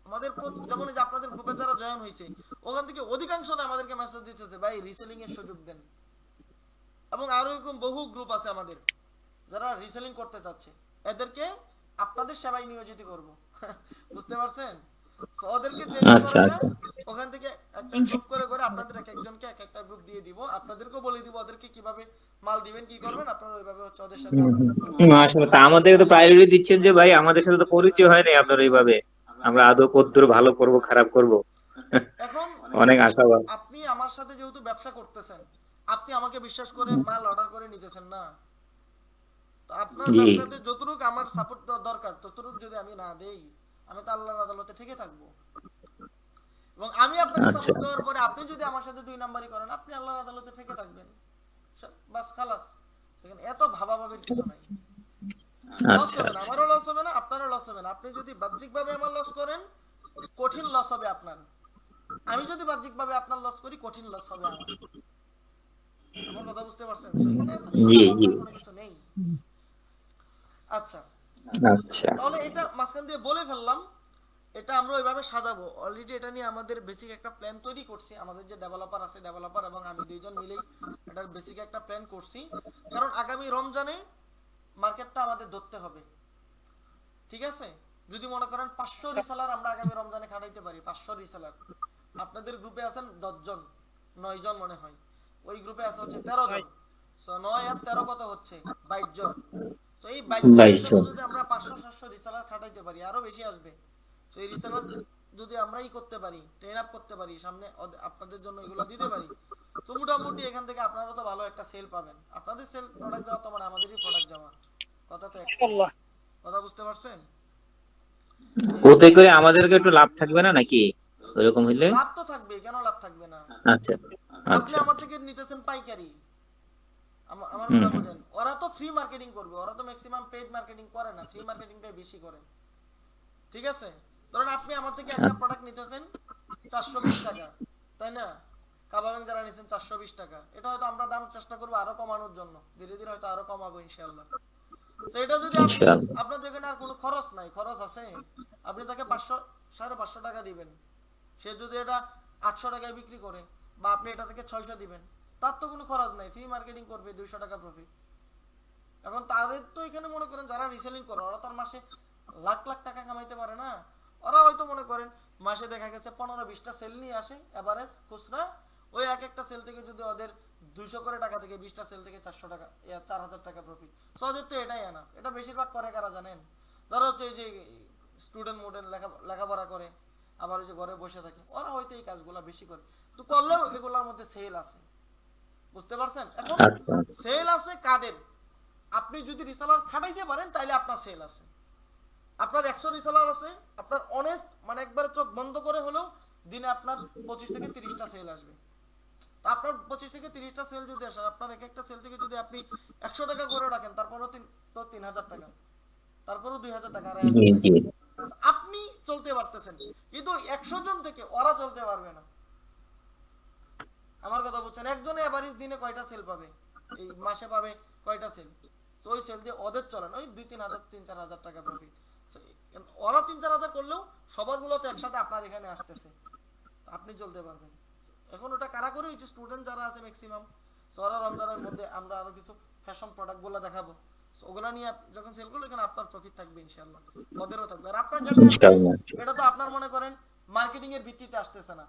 আমাদের, যেমন এই যে আপনাদের গ্রুপে যারা জয়েন হয়েছে, ওখান থেকে অধিকাংশরা আমাদেরকে মেসেজ দিতেছে ভাই রিসেলিং এর সুযোগ দেন। এবং আরো এরকম বহু গ্রুপ আছে আমাদের যারা রিসেলিং করতে চাচ্ছে, এদেরকে আপনাদের সেবায় নিয়োজিত করব। বুঝতে পারছেন? সো ওদেরকে ট্রেনিং আচ্ছা, করাবে, আচ্ছা। ওখান থেকে একটা গ্রুপ করে করে আপনাদের এক একজনকে এক একটা গ্রুপ দিয়ে দিব, আপনাদেরকেও বলে দিব ওদেরকে কিভাবে মাল দিবেন, কি করবেন, আপনারা ওইভাবে হচ্ছে ওদের সাথে মাশাআল্লাহ, তা আমাদেরকে তো প্রায়োরিটি দিচ্ছেন যে ভাই আমাদের সাথে তো পরিচয় হয় নাই আপনার এইভাবে, আমরা আদৌ কদ্দূর ভালো করব খারাপ করব। এখন অনেক আশাবাদ। আপনি আমার সাথে যেহেতু ব্যবসা করতেছেন, আপনি আমাকে বিশ্বাস করে মাল অর্ডার করে নিতেছেন না, তো আপনার জি। ব্যবসাতে যতটুকু আমার সাপোর্ট দরকার ততটুকু যদি আমি না দেই, আমি তো আল্লাহর আদালতে ঠেকে থাকবো। এবং আমি আপনাকে আচ্ছা। সাপোর্ট দেওয়ার পরে আপনি যদি আমার সাথে 2 নাম্বারই করেন, আপনি আল্লাহর আদালতে ঠেকে থাকবেন, বাস খালাস। দেখেন এত ভাবাভাবির কিছু নাই। লস আচ্ছা, হবে না, আচ্ছা। আমারও লস হবে না, আপনারও লস হবে না। আপনি যদি বাহ্যিকভাবে আমার লস করেন, কঠিন লস হবে আপনার। আমি যদি বাহ্যিকভাবে আপনার লস করি, কঠিন লস হবে আমার। আমার কথা বুঝতে পারছেন? So, এখানে এত জি, চিন্তা জি। ভাবনার কোনো কিছু নেই। আচ্ছা, আচ্ছা। তাহলে এটা মাঝখান দিয়ে বলে ফেললাম, এটা আমরা ওইভাবে সাজাবো। অলরেডি এটা নিয়ে আমাদের বেসিক একটা প্ল্যান তৈরি করছি, আমাদের যে ডেভেলপার আছে, ডেভেলপার এবং আমি 2 জন মিলেই এটার বেসিক একটা প্ল্যান করছি। কারণ আগামী রমজানে মার্কেটটা আমাদের ধরতে হবে, ঠিক আছে? যদি মনে করেন 500 রিসেলার আমরা আগামী রমজানে খাটাইতে পারি, 500 রিসেলার। আপনাদের গ্রুপে আছেন 10 জন, 9 জন মনে হয়, ওই গ্রুপে আছে হচ্ছে 13 জন। সো 9 আর 13 কত হচ্ছে? 22 জন। সো এই 22 জনের যদি আমরা 500-700 রিসেলার খাটাইতে পারি, আরো বেশি আসবে। সো এই রিসেলার যদি আমরাই করতে পারি, ট্রেন আপ করতে পারি, সামনে আপনাদের জন্য এগুলো দিতে পারি, তো মোটামুটি এখান থেকে আপনারা তো ভালো একটা সেল পাবেন। আপনাদের সেল প্রোডাক্ট দেওয়া তো মানে আমাদেরই প্রোডাক্ট যাওয়া, কথা তো একটা। আল্লাহ, কথা বুঝতে পারছেন? ওতে করে আমাদেরকে একটু লাভ থাকবে না নাকি ওরকম হইলে? লাভ তো থাকবে, কেন লাভ থাকবে না? আচ্ছা আপনি আচ্ছা। আমার থেকে নিতেছেন পাইকারি, আমার কথা বুঝেন। ওরা তো ফ্রি মার্কেটিং করবে, ওরা তো ম্যাক্সিমাম পেইড মার্কেটিং করে না, ফ্রি মার্কেটিংটাই বেশি করে। ঠিক আছে? ধরুন আপনি আমার থেকে একটা প্রোডাক্ট নিতেছেন 420 টাকা, তাই না? কাবা ব্যাংক যারা নিছেন 420 টাকা, এটা হয়তো আমরা দাম চেষ্টা করবো আরো কমানোর জন্য, ধীরে ধীরে হয়তো আরো কমাবো ইনশাআল্লাহ। তো এটা যদি আপনি, ইনশাআল্লাহ। আপনার তো এখানে আর কোনো খরচ নাই, খরচ আছে, আপনি তাকে 500 550 টাকা দিবেন, সে যদি এটা 800 টাকায় বিক্রি করে বা আপনি এটা থেকে 600 দিবেন, তার তো কোনো খরচ নাই, ফ্রি মার্কেটিং করবে, 200 টাকা প্রফিট। এখন তাদের তো এখানে মনে করেন যারা রিসেলিং করে ওরা তার মাসে লাখ লাখ টাকা কামাইতে পারে না, ওরা হয়তো মনে করেন মাসে দেখা গেছে 15-20টা সেল নিয়ে আসে এভারেজ খুচরা, ওই এক একটা সেল থেকে যদি ওদের 200 করে টাকা থেকে 20টা সেল থেকে 400 টাকা, 4000 টাকা প্রফিট, সো ওদের তো এটাই আনা। এটা বেশিরভাগ করে কারা জানেন? যারা হচ্ছে এই যে স্টুডেন্ট মোডেন লেখাপড়া করে, আবার ওই যে ঘরে বসে থাকে, ওরা হয়তো এই কাজগুলো বেশি করে, তো করলেও এগুলোর মধ্যে সেল আছে, বুঝতে পারছেন? এখন আচ্ছা সেল আছে কাদের? আপনি যদি রিসেলার খাটাইতে পারেন তাহলে আপনার সেল আছে। আপনার 100 রিসেলার আছে, আপনার অনেস্ট মানে একবারে চোখ বন্ধ করে হলেও দিনে আপনার 25 থেকে 30টা সেল আসবে। তো আপনার 25 থেকে 30টা সেল যদি আসে, আপনার এক একটা সেল থেকে যদি আপনি 100 টাকা করে রাখেন, তারপরও 3000 টাকা, তারপরও 2000 টাকা, জি 2500 জি টাকা, আপনি চলতে পারতেছেন। কিন্তু 100 জন থেকে ওরা চলতে পারবে না। আমার কথা বুঝছেন? একজনে এভারেজ দিনে কয়টা সেল পাবে, এই মাসে পাবে কয়টা সেল, তো ওই সেল দিয়ে ওদের চলেন ওই 2-3 হাজার 3-4 হাজার টাকা প্রফিট। ওরা 3-4 হাজার করলেও সবার গুলো তো একসাথে আপনার এখানে আসতেছে, আপনি চলতে পারবেন। এখন ওটা কারা করে? ওই যে স্টুডেন্ট যারা আছে ম্যাক্সিমাম, ওরা রমজানের মধ্যে আমরা আরো কিছু ফ্যাশন প্রোডাক্ট গুলো দেখাবো, ওগুলা নিয়ে যখন সেল করলে এখানে আপনার প্রফিট থাকবে ইনশাআল্লাহ, ওদেরও থাকবে। আর আপনার যেটা আসবে ইনশাআল্লাহ। এটা তো আপনার মনে করেন মার্কেটিং এর ভিত্তিতে আসতেছে না,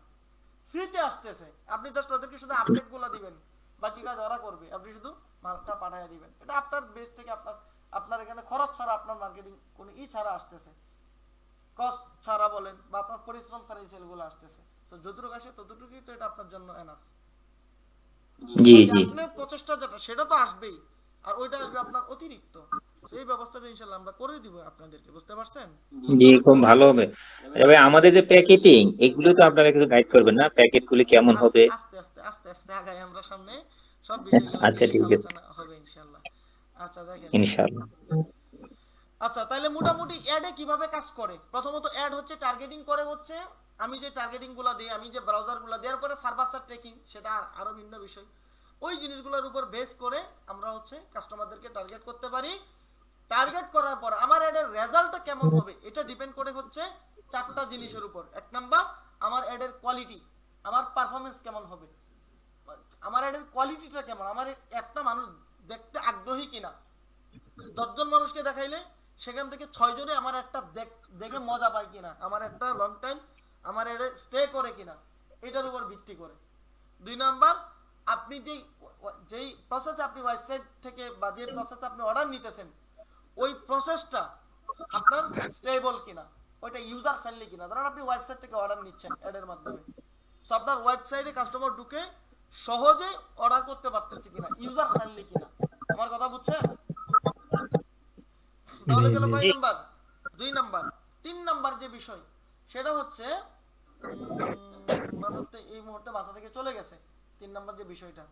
ফ্রিতে আসতেছে। আপনি জাস্ট ওদেরকে শুধু আপডেট গুলো দিবেন, বাকি কাজ ওরা করবে, আপনি শুধু মালটা পাঠিয়ে দিবেন। এটা আপনার বেস থেকে আপনার এখানে খরচ ছাড়া, আপনার মার্কেটিং কোনো ছাড়া আসতেছে, কস্ট ছাড়া বলেন বা আপনার পরিশ্রম ছাড়া এই সেলগুলো আসতেছে। তো যতটুকু আসে ততটুকুই তো এটা আপনার জন্য এনাফ। জি জি আপনার প্রচেষ্টা যেটা সেটা তো আসবেই, আর ওইটা আসবে আপনার অতিরিক্ত। তো এই ব্যবস্থাটা ইনশাআল্লাহ আমরা করে দিব আপনাদেরকে, বুঝতে পারছেন? জি, খুব ভালো হবে। তবে আমাদের যে প্যাকেটিং, এগুলো তো আপনারা কিছু গাইড করবেন না, প্যাকেট গুলি কেমন হবে? আস্তে আস্তে আস্তে আস্তে আগাই আমরা সামনে, সব বিষয়গুলো আচ্ছা নিয়ে ঠিক আছে, আলোচনা হবে ইনশাআল্লাহ। আচ্ছা দেখেন, ইনশাআল্লাহ। আচ্ছা তাহলে মোটামুটি অ্যাডে কিভাবে কাজ করে? প্রথমত অ্যাড হচ্ছে টার্গেটিং করে, হচ্ছে আমি যে টার্গেটিং গুলো দিই, আমি যে ব্রাউজার গুলো দেওয়ার পরে সার্ভার সাইড ট্র্যাকিং, সেটা আরো ভিন্ন বিষয়। ওই জিনিসগুলোর উপর বেস করে আমরা হচ্ছে কাস্টমারদেরকে টার্গেট করতে পারি। টার্গেট করার পর আমার অ্যাডের রেজাল্টটা কেমন হবে এটা ডিপেন্ড করে হচ্ছে 4টা জিনিসের উপর। এক নাম্বার, আমার অ্যাডের কোয়ালিটি, আমার পারফরমেন্স কেমন হবে, আমার অ্যাডের কোয়ালিটিটা কেমন, আমার একটা মানুষ দেখতে আগ্রহী কিনা। 10 জন মানুষকে দেখাইলে সেখান থেকে 6 জনে আমার একটা দেখে মজা পায় কিনা, আমার একটা লং টাইম আমার এর স্টে করে কিনা, এটার উপর ভিত্তি করে। 2 নাম্বার, আপনি যেই প্রসেস আপনি ওয়েবসাইট থেকে বা যে প্রসেসে আপনি অর্ডার নিতেছেন, ওই প্রসেসটা আপনার স্টেবল কিনা, ওইটা ইউজার ফ্রেন্ডলি কিনা। ধরেন আপনি ওয়েবসাইট থেকে অর্ডার নিচ্ছেন অ্যাডের মাধ্যমে, সো আপনার ওয়েবসাইটে কাস্টমার ঢুকে সহজে অর্ডার করতে পারতেছে কিনা, ইউজার ফ্রেন্ডলি কিনা। আমার কথা বুঝছেন? তাহলে গেল কয় নাম্বার? 2 নাম্বার। 3 নাম্বার যে বিষয় সেটা হচ্ছে মাথাতে এই মুহূর্তে মাথা থেকে চলে গেছে 3 নাম্বার যে বিষয়টা।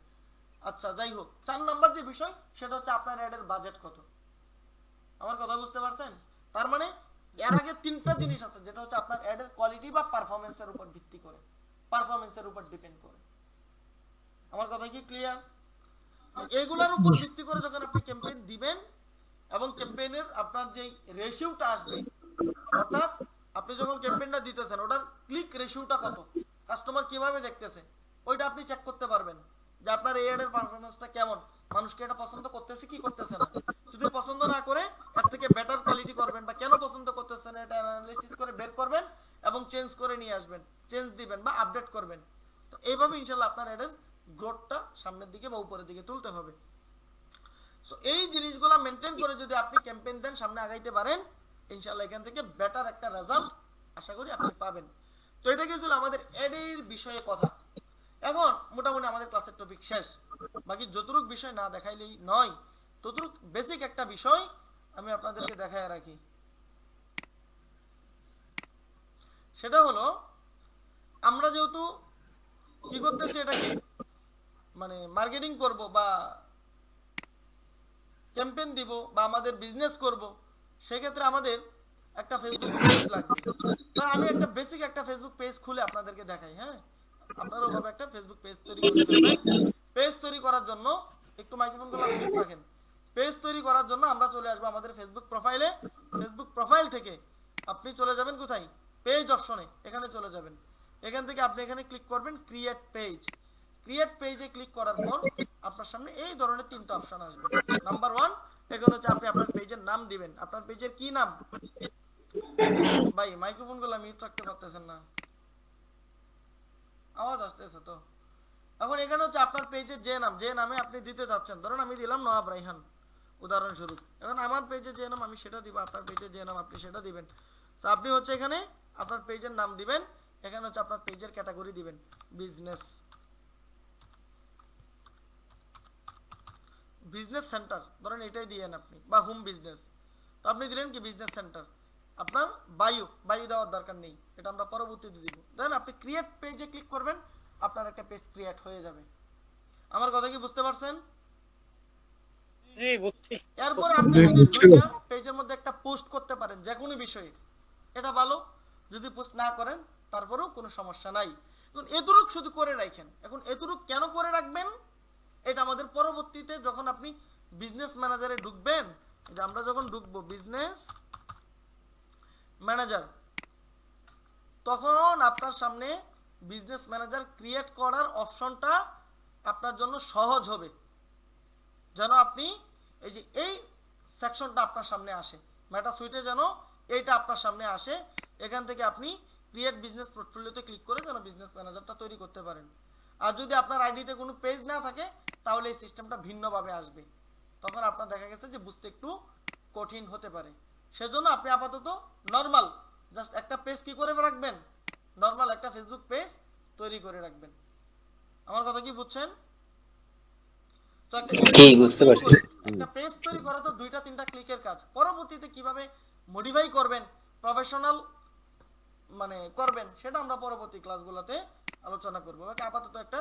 আচ্ছা যাই হোক, 4 নাম্বার যে বিষয় সেটা হচ্ছে আপনার অ্যাডের বাজেট কত। আমার কথা বুঝতে পারছেন? তার মানে এর আগে 3টা জিনিস আছে, যেটা হচ্ছে আপনার অ্যাডের কোয়ালিটি বা পারফরম্যান্সের উপর ভিত্তি করে, পারফরম্যান্সের উপর ডিপেন্ড করে। আমার কথা কি ক্লিয়ার? এইগুলোর উপর ভিত্তি করে যখন আপনি ক্যাম্পেইন দিবেন এবং ক্যাম্পেইনের আপনার যে রেশিওটা আসবে, অর্থাৎ আপনি যখন ক্যাম্পেইনটা দিতেছেন ওটার ক্লিক রেশিওটা কত, কাস্টমার কিভাবে দেখতেছে, ওইটা আপনি চেক করতে পারবেন যে আপনার এই অ্যাডের পারফরম্যান্সটা কেমন, মানুষকে এটা পছন্দ করতেছে কি করতেছে না। যদি পছন্দ না করে এর থেকে বেটার কোয়ালিটি করবেন, বা কেন পছন্দ করতেছে না এটা অ্যানালাইসিস করে বের করবেন এবং চেঞ্জ করে নিয়ে আসবেন, চেঞ্জ দিবেন বা আপডেট করবেন। তো এইভাবে ইনশাআল্লাহ আপনার অ্যাডের গ্রোথটা সামনের দিকে বা উপরের দিকে তুলতে হবে। সো এই জিনিসগুলো মেনটেন করে যদি আপনি ক্যাম্পেইন দেন, সামনে আগাইতে পারেন, ইনশাআল্লাহ এখান থেকে বেটার একটা রেজাল্ট আশা করি আপনি পাবেন। তো এটা কি ছিল আমাদের অ্যাডের বিষয়ে কথা। এখন মোটামুটি আমাদের ক্লাসের টপিক শেষ, বাকি যতটুক বিষয় না দেখাইলেই নয়, ততটুক বেসিক একটা বিষয় আমি আপনাদেরকে দেখায় রাখি। সেটা হলো আমরা যেহেতু কি করতেছি, এটাকে মানে মার্কেটিং করব বা ক্যাম্পেইন দিব বা আমাদের বিজনেস করব, সেক্ষেত্রে আমাদের একটা ফেসবুক পেজ লাগবে। তো আমি একটা বেসিক একটা ফেসবুক পেজ খুলে আপনাদেরকে দেখাই। হ্যাঁ, আপনারা ওভাবে একটা ফেসবুক পেজ তৈরি করে ফেলবেন। পেজ তৈরি করার জন্য একটু মাইক্রোফোনগুলো মিউট রাখেন। পেজ তৈরি করার জন্য আমরা চলে আসবো আমাদের ফেসবুক প্রোফাইলে। ফেসবুক প্রোফাইল থেকে আপনি চলে যাবেন কোথায়, পেজ অপশনে, এখানে চলে যাবেন। এখান থেকে আপনি এখানে ক্লিক করবেন ক্রিয়েট পেজ। ক্রিয়েট পেজে ক্লিক করার পর আপনার সামনে এই ধরনের তিনটা অপশন আসবে। নাম্বার 1, এখানে হচ্ছে আপনি আপনার পেজের নাম দিবেন। আপনার পেজের কি নাম? ভাই মাইক্রোফোনগুলো মিউট রাখতে পারতেছেন না, আওয়াজ আসতেছে তো। এখন এখানে হচ্ছে আপনার পেজের যে নাম, যে নামে আপনি দিতে যাচ্ছেন। ধরুন আমি দিলাম নওয়াব রাইহান উদাহরণস্বরূপ। এখন আমার পেজে যে নাম আমি সেটা দিব, আপনার পেজে যে নাম আপনি সেটা দিবেন। তো আপনি হচ্ছে এখানে আপনার পেজের নাম দিবেন। এখানে হচ্ছে আপনার পেজের ক্যাটাগরি দিবেন বিজনেস, বিজনেস সেন্টার ধরেন এটাই দিয়েন আপনি, বা হোম বিজনেস। তো আপনি দিলেন কি বিজনেস সেন্টার। আপনার বায়ু দেওয়ার দরকার নেই, এটা আমরা পরবর্তীতে দিব। দেন আপনি ক্রিয়েট পেজে ক্লিক করবেন, আপনার একটা পেজ ক্রিয়েট হয়ে যাবে। আমার কথা কি বুঝতে পারছেন? জি বুঝছি। এরপর আপনি জি, যদি বুঝছি। দুইটা পেজের মধ্যে একটা পোস্ট করতে পারেন যে কোনো বিষয়ে, এটা ভালো। যদি পোস্ট না করেন তারপরেও কোনো সমস্যা নাই। এখন এতটুক শুধু করে রাখেন। এখন এতটুক কেন করে রাখবেন, এটা আমাদের পরবর্তীতে যখন আপনি বিজনেস ম্যানেজারে ঢুকবেন, যে আমরা যখন ঢুকবো বিজনেস ম্যানেজার, তখন আপনার সামনে বিজনেস ম্যানেজার ক্রিয়েট করার অপশনটা আপনার জন্য সহজ হবে। যেন আপনি এই যে এই সেকশনটা আপনার সামনে আসে, মেটা সুইটে যেন এইটা আপনার সামনে আসে। এখান থেকে আপনি ক্রিয়েট বিজনেস পোর্টফোলিওতে ক্লিক করে যেন বিজনেস ম্যানেজারটা তৈরি করতে পারেন। আর যদি আপনার আইডিতে কোনো পেজ না থাকে তাহলে এই সিস্টেমটা ভিন্নভাবে আসবে, তখন আপনার দেখা গেছে যে বুঝতে একটু কঠিন হতে পারে। সেজন্য আপনি আপাতত নর্মাল জাস্ট একটা পেজ কি করে রাখবেন, নর্মাল একটা ফেসবুক পেজ তৈরি করে রাখবেন। আমার কথা কি বুঝছেন? তো জি, বুঝতে পারছি। একটা পেজ তৈরি করা তো 2-3টা ক্লিকের কাজ। পরবর্তীতে কিভাবে মডিফাই করবেন, প্রফেশনাল মানে করবেন, সেটা আমরা পরবর্তী ক্লাসগুলোতে আলোচনা করব। ওকে, আপাতত একটা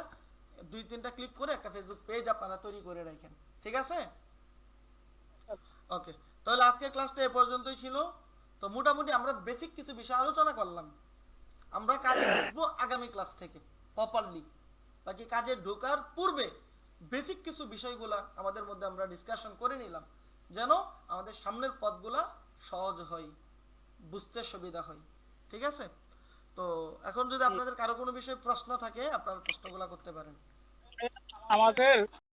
2-3টা ক্লিক করে একটা ফেসবুক পেজ আপনারা তৈরি করে রাখেন, ঠিক আছে? ওকে, তাহলে আজকের ক্লাসটা এ পর্যন্তই ছিল। তো মোটামুটি আমরা বেসিক কিছু বিষয় আলোচনা করলাম। আমরা কাজে ঢুকবো আগামী ক্লাস থেকে প্রপারলি। বাকি কাজে ঢোকার পূর্বে বেসিক কিছু বিষয়গুলা আমাদের মধ্যে আমরা ডিসকাশন করে নিলাম, যেন আমাদের সামনের পথগুলা সহজ হয়, বুঝতে সুবিধা হয়, ঠিক আছে? তো এখন যদি আপনাদের কারো কোনো বিষয়ে প্রশ্ন থাকে আপনারা প্রশ্নগুলা করতে পারেন। আমাদের